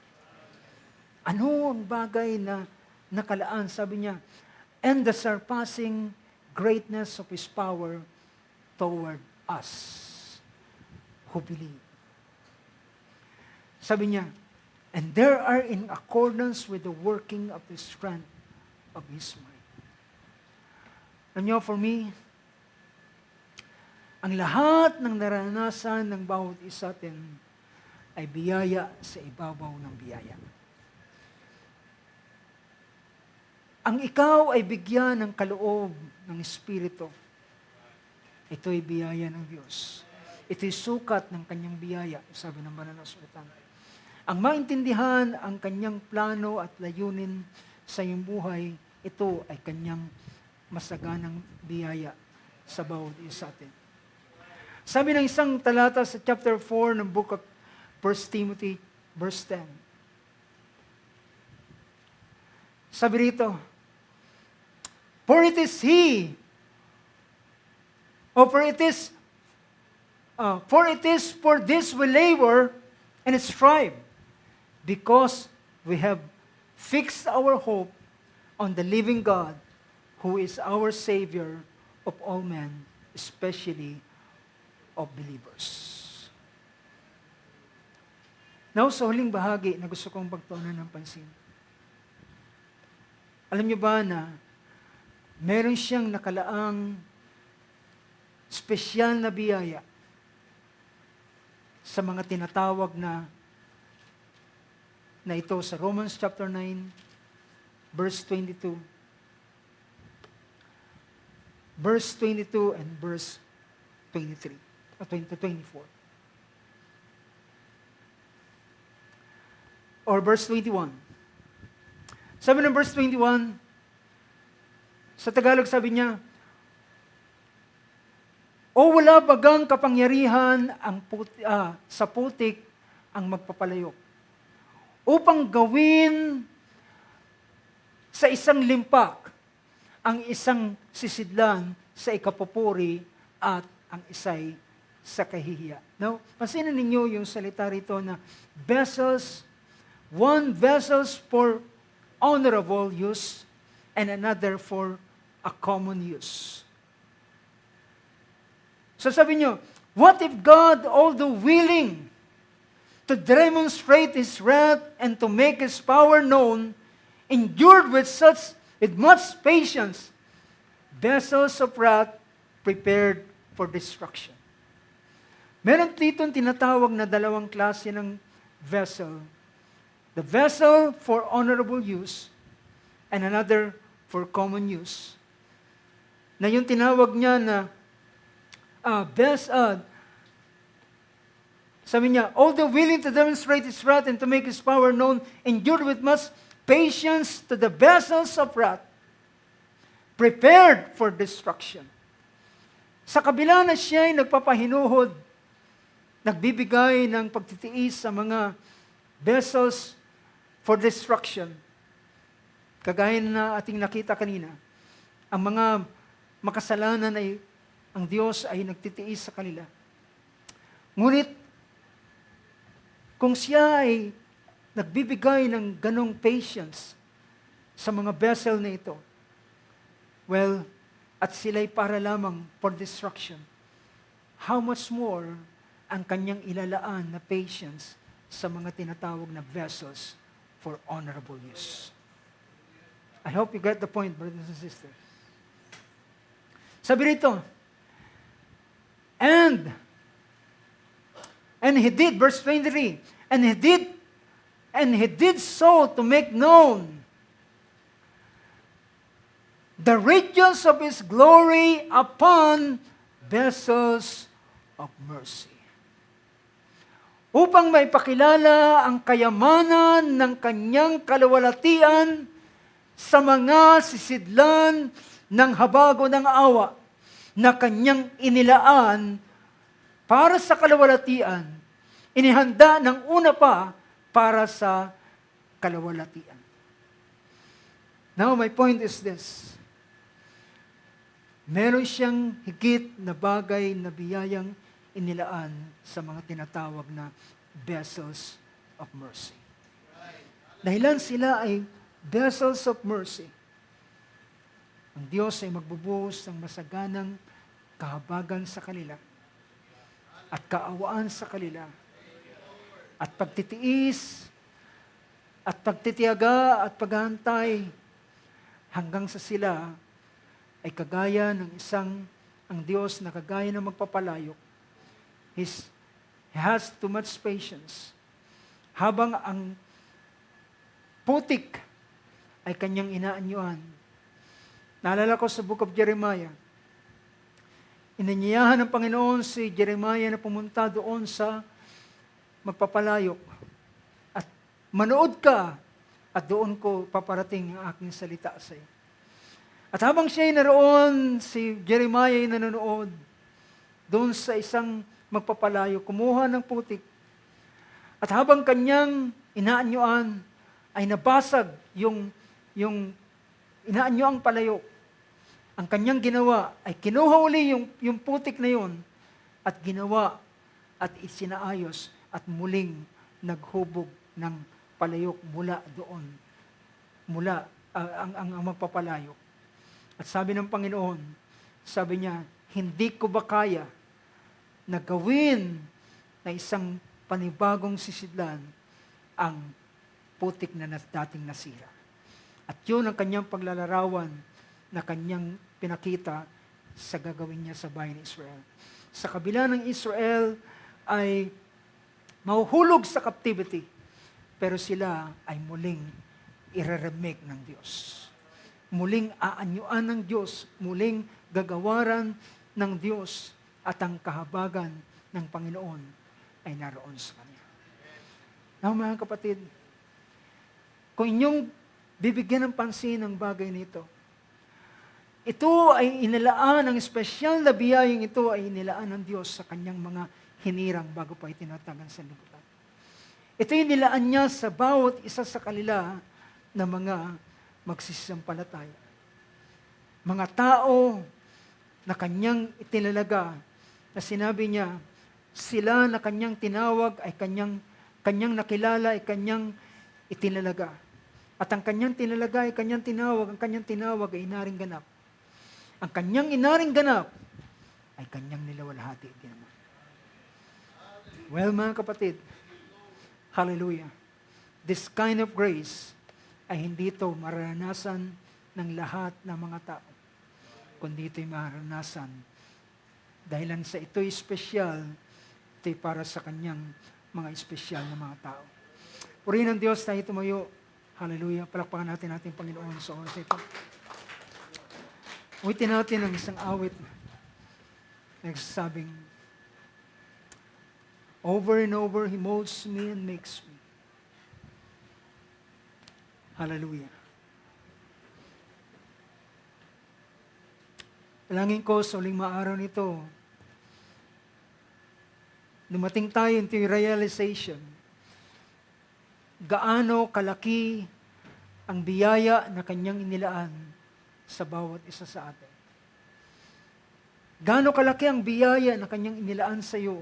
Speaker 1: Ano ang bagay na nakalaan? Sabi niya, and the surpassing greatness of His power toward us who believe. Sabi niya, and there are in accordance with the working of the strength of His might. Alam niyo, for me, ang lahat ng naranasan ng bawat isa atin ay biyaya sa ibabaw ng biyaya. Ang ikaw ay bigyan ng kaloob ng Espiritu. Ito'y biyaya ng Diyos. Ito'y sukat ng kanyang biyaya, sabi ng Banal na Sultan. Ang maintindihan ang kanyang plano at layunin sa iyong buhay, ito ay kanyang masaganang biyaya sa bawat isa atin. Sabi ng isang talata sa chapter 4 ng book of 1 Timothy, verse 10. Sabi rito, for it is for this we labor and strive, because we have fixed our hope on the living God, who is our Savior of all men, especially of believers. Now, sa huling bahagi na gusto kong pagtuunan ng pansin. Alam niyo ba na meron siyang nakalaang espesyal na biyaya sa mga tinatawag na ito sa Romans chapter 9, verse 22. Verse 22 and verse 23, 24. Or verse 21. Sabi ng verse 21, sa Tagalog sabi niya, o wala bagang kapangyarihan sa putik ang magpapalayok, upang gawin sa isang limpak ang isang sisidlan sa ikapupuri at ang isay sa kahihiya. Now, pansinin ninyo yung salita rito na vessels, one vessels for honorable use and another for a common use. So sabi nyo, what if God, although willing to demonstrate His wrath and to make His power known, endured with much patience vessels of wrath prepared for destruction? Meron dito tinatawag na dalawang klase ng vessel. The vessel for honorable use and another for common use. Na yung tinawag niya na sabi niya, although willing to demonstrate His wrath and to make His power known, endured with much patience to the vessels of wrath, prepared for destruction. Sa kabila na siya ay nagpapahinuhod, nagbibigay ng pagtitiis sa mga vessels for destruction. Kagaya na ating nakita kanina, ang mga makasalanan ay ang Diyos ay nagtitiis sa kanila. Ngunit, kung siya ay nagbibigay ng ganong patience sa mga vessel na ito, well, at sila'y para lamang for destruction, how much more ang kanyang ilalaan na patience sa mga tinatawag na vessels for honorable use. I hope you get the point, brothers and sisters. Sabi rito, and he did, verse 23, and he did And He did so to make known the riches of His glory upon vessels of mercy. Upang maipakilala ang kayamanan ng kanyang kaluwalhatian sa mga sisidlan ng habago ng awa na kanyang inilaan para sa kaluwalhatian, inihanda ng una pa para sa kaluwalhatian. Now, my point is this. Meron siyang higit na bagay na biyayang inilaan sa mga tinatawag na vessels of mercy. Dahilan sila ay vessels of mercy. Ang Diyos ay magbubuhos ng masaganang kahabagan sa kanila at kaawaan sa kanila at pagtitiis at pagtitiyaga at paghahantay hanggang sa sila ay kagaya ng ang Diyos na kagaya ng magpapalayok. He has too much patience. Habang ang putik ay kanyang inaanyuan. Naalala ko sa Book of Jeremiah, inanyayahan ng Panginoon si Jeremiah na pumunta doon sa magpapalayok. At manood ka at doon ko paparating ang aking salita sa iyo. At habang siya ay naroon, si Jeremiah ay nanonood doon sa isang magpapalayo, kumuha ng putik. At habang kanyang inaanyuan, ay nabasag yung inaanyuang palayok. Ang kanyang ginawa ay kinuha uli yung putik na yun at ginawa at isinaayos at muling naghubog ng palayok mula doon. Ang magpapalayok. At sabi ng Panginoon, sabi niya, hindi ko ba kaya na gawin na isang panibagong sisidlan ang putik na dating nasira. At yun ang kanyang paglalarawan na kanyang pinakita sa gagawin niya sa bayan ng Israel. Sa kabila ng Israel ay mahuhulog sa captivity, pero sila ay muling ireremake ng Diyos. Muling aanyuan ng Diyos, muling gagawaran ng Diyos, at ang kahabagan ng Panginoon ay naroon sa Kanya. Now, mga kapatid, kung inyong bibigyan ng pansin ang bagay nito, ito ay inilaan, ang espesyal na biyayang ito ay inilaan ng Diyos sa Kanyang mga hinirang bago pa itinatagan sa libutan. Ito ay inilaan niya sa bawat isa sa kanila na mga magsisampalataya. Mga tao na kanyang itinalaga, na sinabi niya, sila na kanyang tinawag ay kanyang nakilala ay kanyang itinalaga. At ang kanyang tinalaga ay kanyang tinawag, ang kanyang tinawag ay inaring ganap. Ang kanyang inaring ganap ay kanyang nilawalhati din naman. Well, mga kapatid, hallelujah. This kind of grace ay hindi ito maranasan ng lahat ng mga tao, kundi ito'y maranasan dahilan sa ito'y espesyal, ito'y para sa kanyang mga espesyal na mga tao. Purihin ng Diyos, tayo tumayo. Hallelujah. Palakpakan natin ating Panginoon sa oras ito. Uwitin natin ang isang awit na nagsasabing, over and over, He molds me and makes me. Hallelujah. Palangin ko sa uling maaraw nito, dumating tayo into realization, gaano kalaki ang biyaya na kanyang inilaan sa bawat isa sa atin. Gaano kalaki ang biyaya na kanyang inilaan sa iyo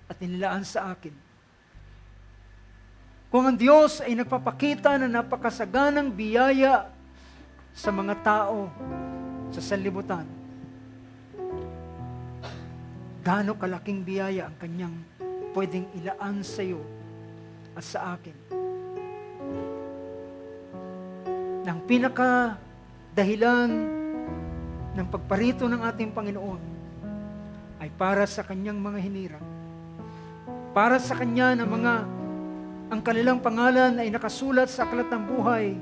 Speaker 1: at inilaan sa akin. Kung ang Diyos ay nagpapakita na napakasaganang biyaya sa mga tao sa sanlibutan, gaano kalaking biyaya ang kanyang pwedeng ilaan sa iyo at sa akin. Nang pinaka-dahilan ng pagparito ng ating Panginoon ay para sa kanyang mga hinirang, para sa kanya na mga ang kanilang pangalan ay nakasulat sa aklat ng buhay,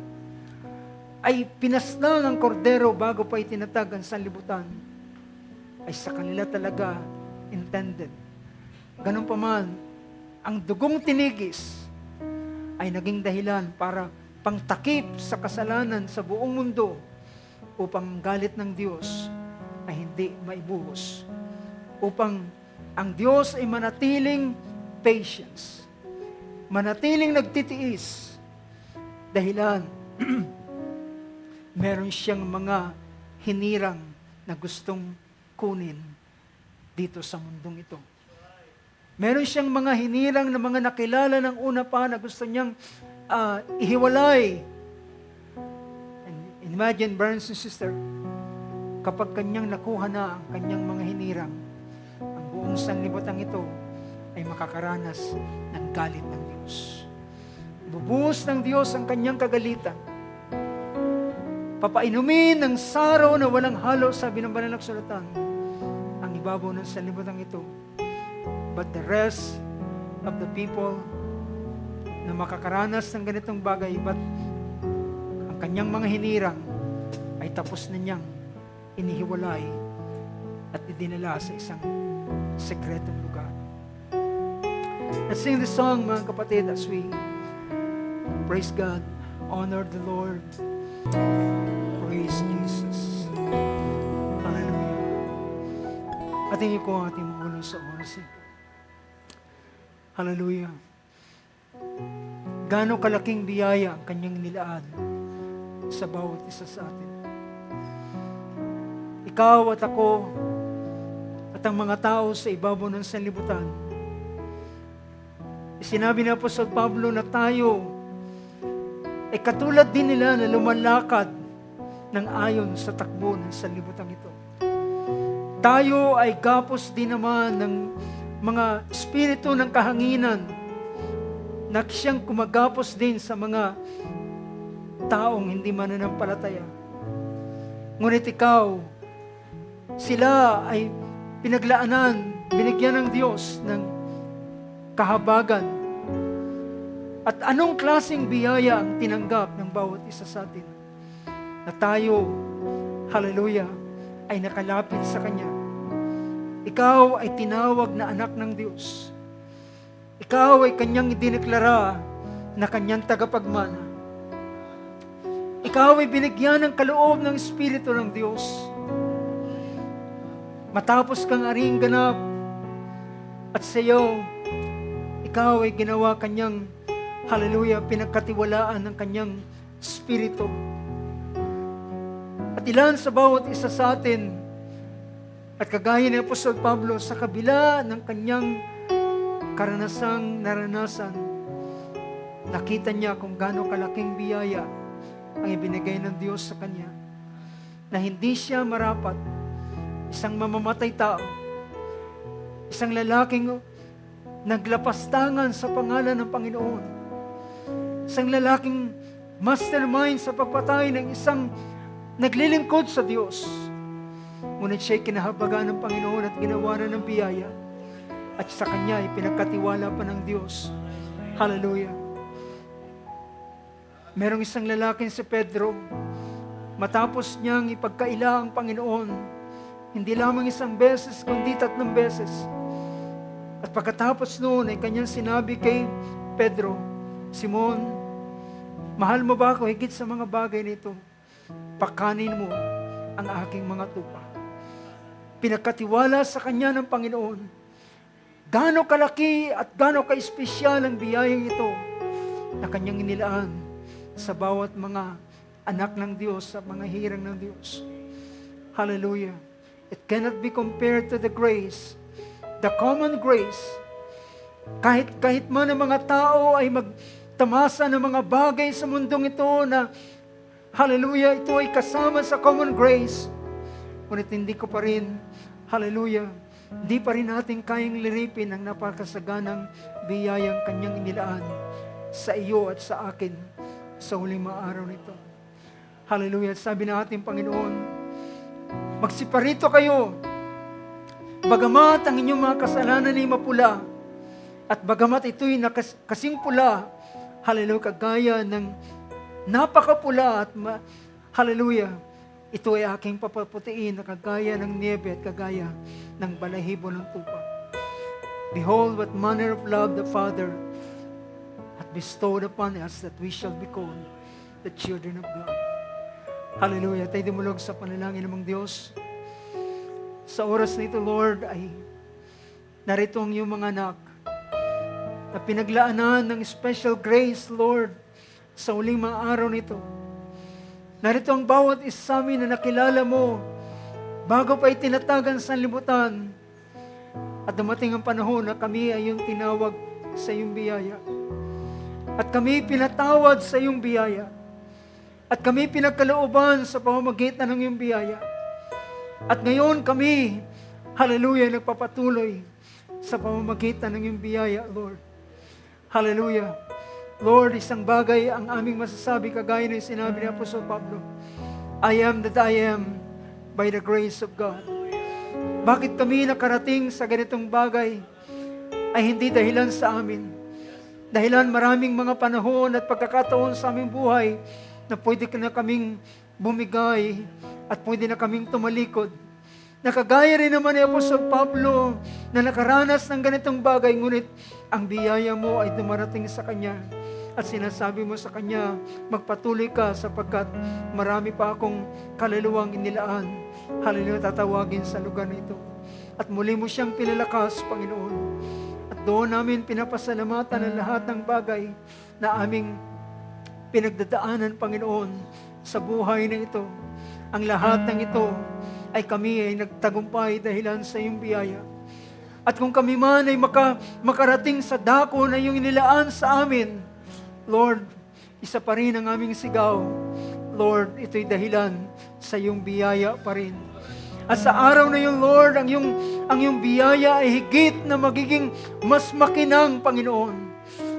Speaker 1: ay pinaslang ang kordero bago pa itinatag ang sanlibutan, ay sa kanila talaga intended. Ganun pa man, ang dugong tinigis ay naging dahilan para pangtakip sa kasalanan sa buong mundo upang ang galit ng Diyos ay hindi maibuhos. Upang ang Diyos ay manatiling patience, manatiling nagtitiis, dahilan meron siyang mga hinirang na gustong kunin dito sa mundong ito. Meron siyang mga hinirang na mga nakilala ng una pa na gusto niyang ihiwalay. And imagine, brothers and sisters, kapag kanyang nakuha na ang kanyang mga hinirang, ang buong sanlibutan ito ay makakaranas ng galit ng Diyos. Bubuhos ng Diyos ang kanyang kagalitan. Papainumin ng saraw na walang halo, sabi ng banal na kasulatan, ang ibabaw ng sanlibutan ito. But the rest of the people na makakaranas ng ganitong bagay, but ang kanyang mga hinirang ay tapos na niyang inihiwalay at idinala sa isang sekretong lugar. Let's sing this song, mga kapatid, as we praise God, honor the Lord, praise Jesus. Hallelujah. Ating iko ang ating mga ulo sa oras ito. Hallelujah. Gaano kalaking biyaya ang kanyang nilaan sa bawat isa sa atin. Ikaw at ako at ang mga tao sa ibabaw ng sanlibutan. Sinabi ni Apostol Pablo na tayo ay katulad din nila na lumalakad ng ayon sa takbo ng sanlibutan ito. Tayo ay gapos din naman ng mga espiritu ng kahanginan na siyang kumagapos din sa mga taong hindi mananampalataya. Ngunit ikaw, sila ay pinaglaanan, binigyan ng Diyos ng kahabagan. At anong klaseng biyaya ang tinanggap ng bawat isa sa atin? Na tayo, hallelujah, ay nakalapit sa Kanya. Ikaw ay tinawag na anak ng Diyos. Ikaw ay Kanyang idineklara na Kanyang tagapagmana. Ikaw ay binigyan ng kaloob ng Espiritu ng Diyos. Matapos kang aring ganap at sa iyo, ikaw ay ginawa Kanyang, hallelujah, pinagkatiwalaan ng Kanyang Espiritu. At ilan sa bawat isa sa atin, at kagaya ni Apostol Pablo, sa kabila ng kanyang karanasang naranasan, nakita niya kung gaano kalaking biyaya ang ibinigay ng Diyos sa kanya. Na hindi siya marapat, isang mamamatay tao, isang lalaking naglapastangan sa pangalan ng Panginoon, isang lalaking mastermind sa pagpatay ng isang naglilingkod sa Diyos. Ngunit siya'y kinahabagan ng Panginoon at ginawa na ng biyaya. At sa Kanya ay pinagkatiwala pa ng Diyos. Hallelujah. Merong isang lalaking si Pedro, matapos niyang ipagkaila ang Panginoon, hindi lamang isang beses, kundi 3 beses. At pagkatapos noon ay kanyang sinabi kay Pedro, Simon, mahal mo ba ako higit sa mga bagay nito? Pakanin mo ang aking mga tupa. Pinagkatiwala sa kanya ng Panginoon. Gaano kalaki at gaano ka-espesyal ang biyayang ito na kanyang inilaan sa bawat mga anak ng Diyos, sa mga hirang ng Diyos. Hallelujah. It cannot be compared to the grace, the common grace. Kahit man ang mga tao ay magtamasa ng mga bagay sa mundong ito na, hallelujah, ito ay kasama sa common grace. Ngunit hindi ko pa rin, hallelujah, hindi pa rin natin kayang liripin ang napakasaganang biyayang kanyang inilaan sa iyo at sa akin sa huling mga araw nito. Hallelujah. Sabi ng ating Panginoon, magsiparito kayo, bagamat ang inyong mga kasalanan ay mapula, At bagamat ito'y kasing pula, hallelujah, kagaya ng napakapula at hallelujah, ito ay aking papaputiin na kagaya ng niebe at kagaya ng balahibo ng tupa. Behold, what manner of love the Father hath bestowed upon us, that we shall be called the children of God. Hallelujah. Tayo dumulog sa panalangin ng Diyos. Sa oras na ito, Lord, ay narito ang iyong mga anak na pinaglaanan ng special grace, Lord, sa uling mga araw nito. Narito ang bawat isa sa amin na nakilala mo bago pa itinatagan sa libutan. At dumating ang panahon na kami ay yung tinawag sa iyong biyaya. At kami pinatawad sa iyong biyaya. At kami pinagkalooban sa pamamagitan ng iyong biyaya. At ngayon kami, hallelujah, nagpapatuloy sa pamamagitan ng iyong biyaya, Lord. Hallelujah. Lord, isang bagay ang aming masasabi kagaya ng sinabi ni Apostol Pablo. I am that I am by the grace of God. Bakit kami nakarating sa ganitong bagay ay hindi dahilan sa amin. Dahilan maraming mga panahon at pagkakataon sa aming buhay na pwede na kaming bumigay at pwede na kaming tumalikod. Nakagaya rin naman ni Apostol Pablo na nakaranas ng ganitong bagay, ngunit ang biyaya mo ay dumarating sa kanya. At sinasabi mo sa kanya, magpatuloy ka sapagkat marami pa akong kaluluwang inilaan. Hallelujah, tatawagin sa lugar nito. At muli mo siyang pinalakas, Panginoon. At doon namin pinapasalamatan ang lahat ng bagay na aming pinagdadaanan, Panginoon, sa buhay na ito. Ang lahat ng ito ay kami ay nagtagumpay dahilan sa iyong biyaya. At kung kami man ay makarating sa dako na iyong inilaan sa amin, Lord, isa pa rin ang aming sigaw. Lord, ito'y dahilan sa iyong biyaya pa rin. At sa araw na yun, Lord, ang iyong biyaya ay higit na magiging mas makinang, Panginoon.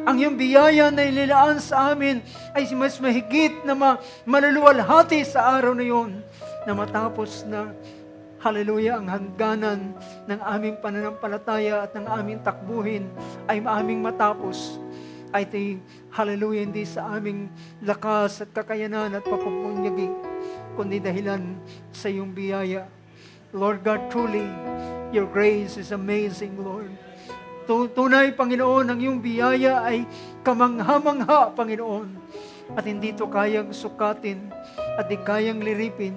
Speaker 1: Ang iyong biyaya na inilaan sa amin ay mas mahigit na maluluwalhati sa araw na yun, na matapos na, hallelujah, ang hangganan ng aming pananampalataya at ng aming takbuhin ay maaming matapos. Ay ito'y, hallelujah, hindi sa aming lakas at kakayanan at papupunyagi, kundi dahilan sa iyong biyaya. Lord God, truly, your grace is amazing, Lord. Tunay, Panginoon, ang iyong biyaya ay kamangha-mangha, Panginoon. At hindi ito kayang sukatin at di kayang liripin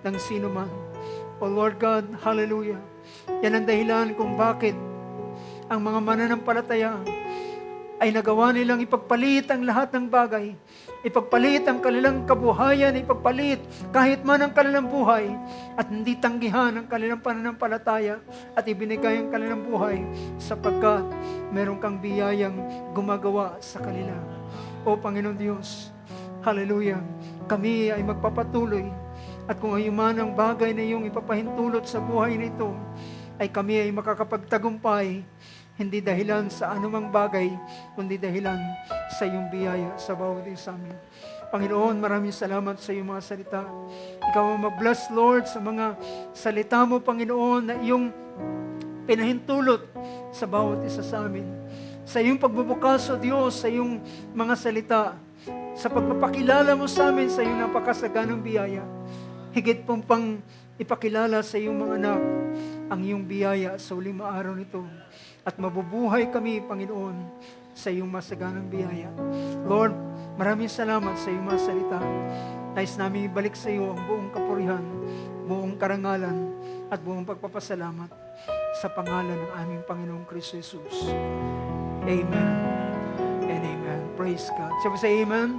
Speaker 1: ng sino man. O Lord God, hallelujah. Yan ang dahilan kung bakit ang mga mananampalataya ay nagawa nilang ipagpalit ang lahat ng bagay. Ipagpalit ang kanilang kabuhayan, ipagpalit kahit man ang kanilang buhay at hindi tanggihan ang kanilang pananampalataya at ibinigay ang kanilang buhay sapagkat meron kang biyayang gumagawa sa kanila. O Panginoon Diyos, hallelujah, kami ay magpapatuloy at kung ayuman ang bagay na iyong ipapahintulot sa buhay nito, ay kami ay makakapagtagumpay, hindi dahilan sa anumang bagay, kundi dahilan sa iyong biyaya sa bawat isa sa amin. Panginoon, maraming salamat sa iyong mga salita. Ikaw ang mag-bless, Lord, sa mga salita mo, Panginoon, na iyong pinahintulot sa bawat isa sa amin. Sa iyong pagbubukas, O Diyos, sa iyong mga salita, sa pagpapakilala mo sa amin sa iyong napakasaganang biyaya. Higit pang ipakilala sa iyong mga anak ang iyong biyaya sa uling araw nito. At mabubuhay kami, Panginoon, sa iyong masaganang biyaya. Lord, maraming salamat sa iyong mga salita. Nais namin ibalik sa iyo ang buong kapurihan, buong karangalan, at buong pagpapasalamat sa pangalan ng aming Panginoong Kristo Jesus. Amen and amen. Praise God. Sabi sa amen.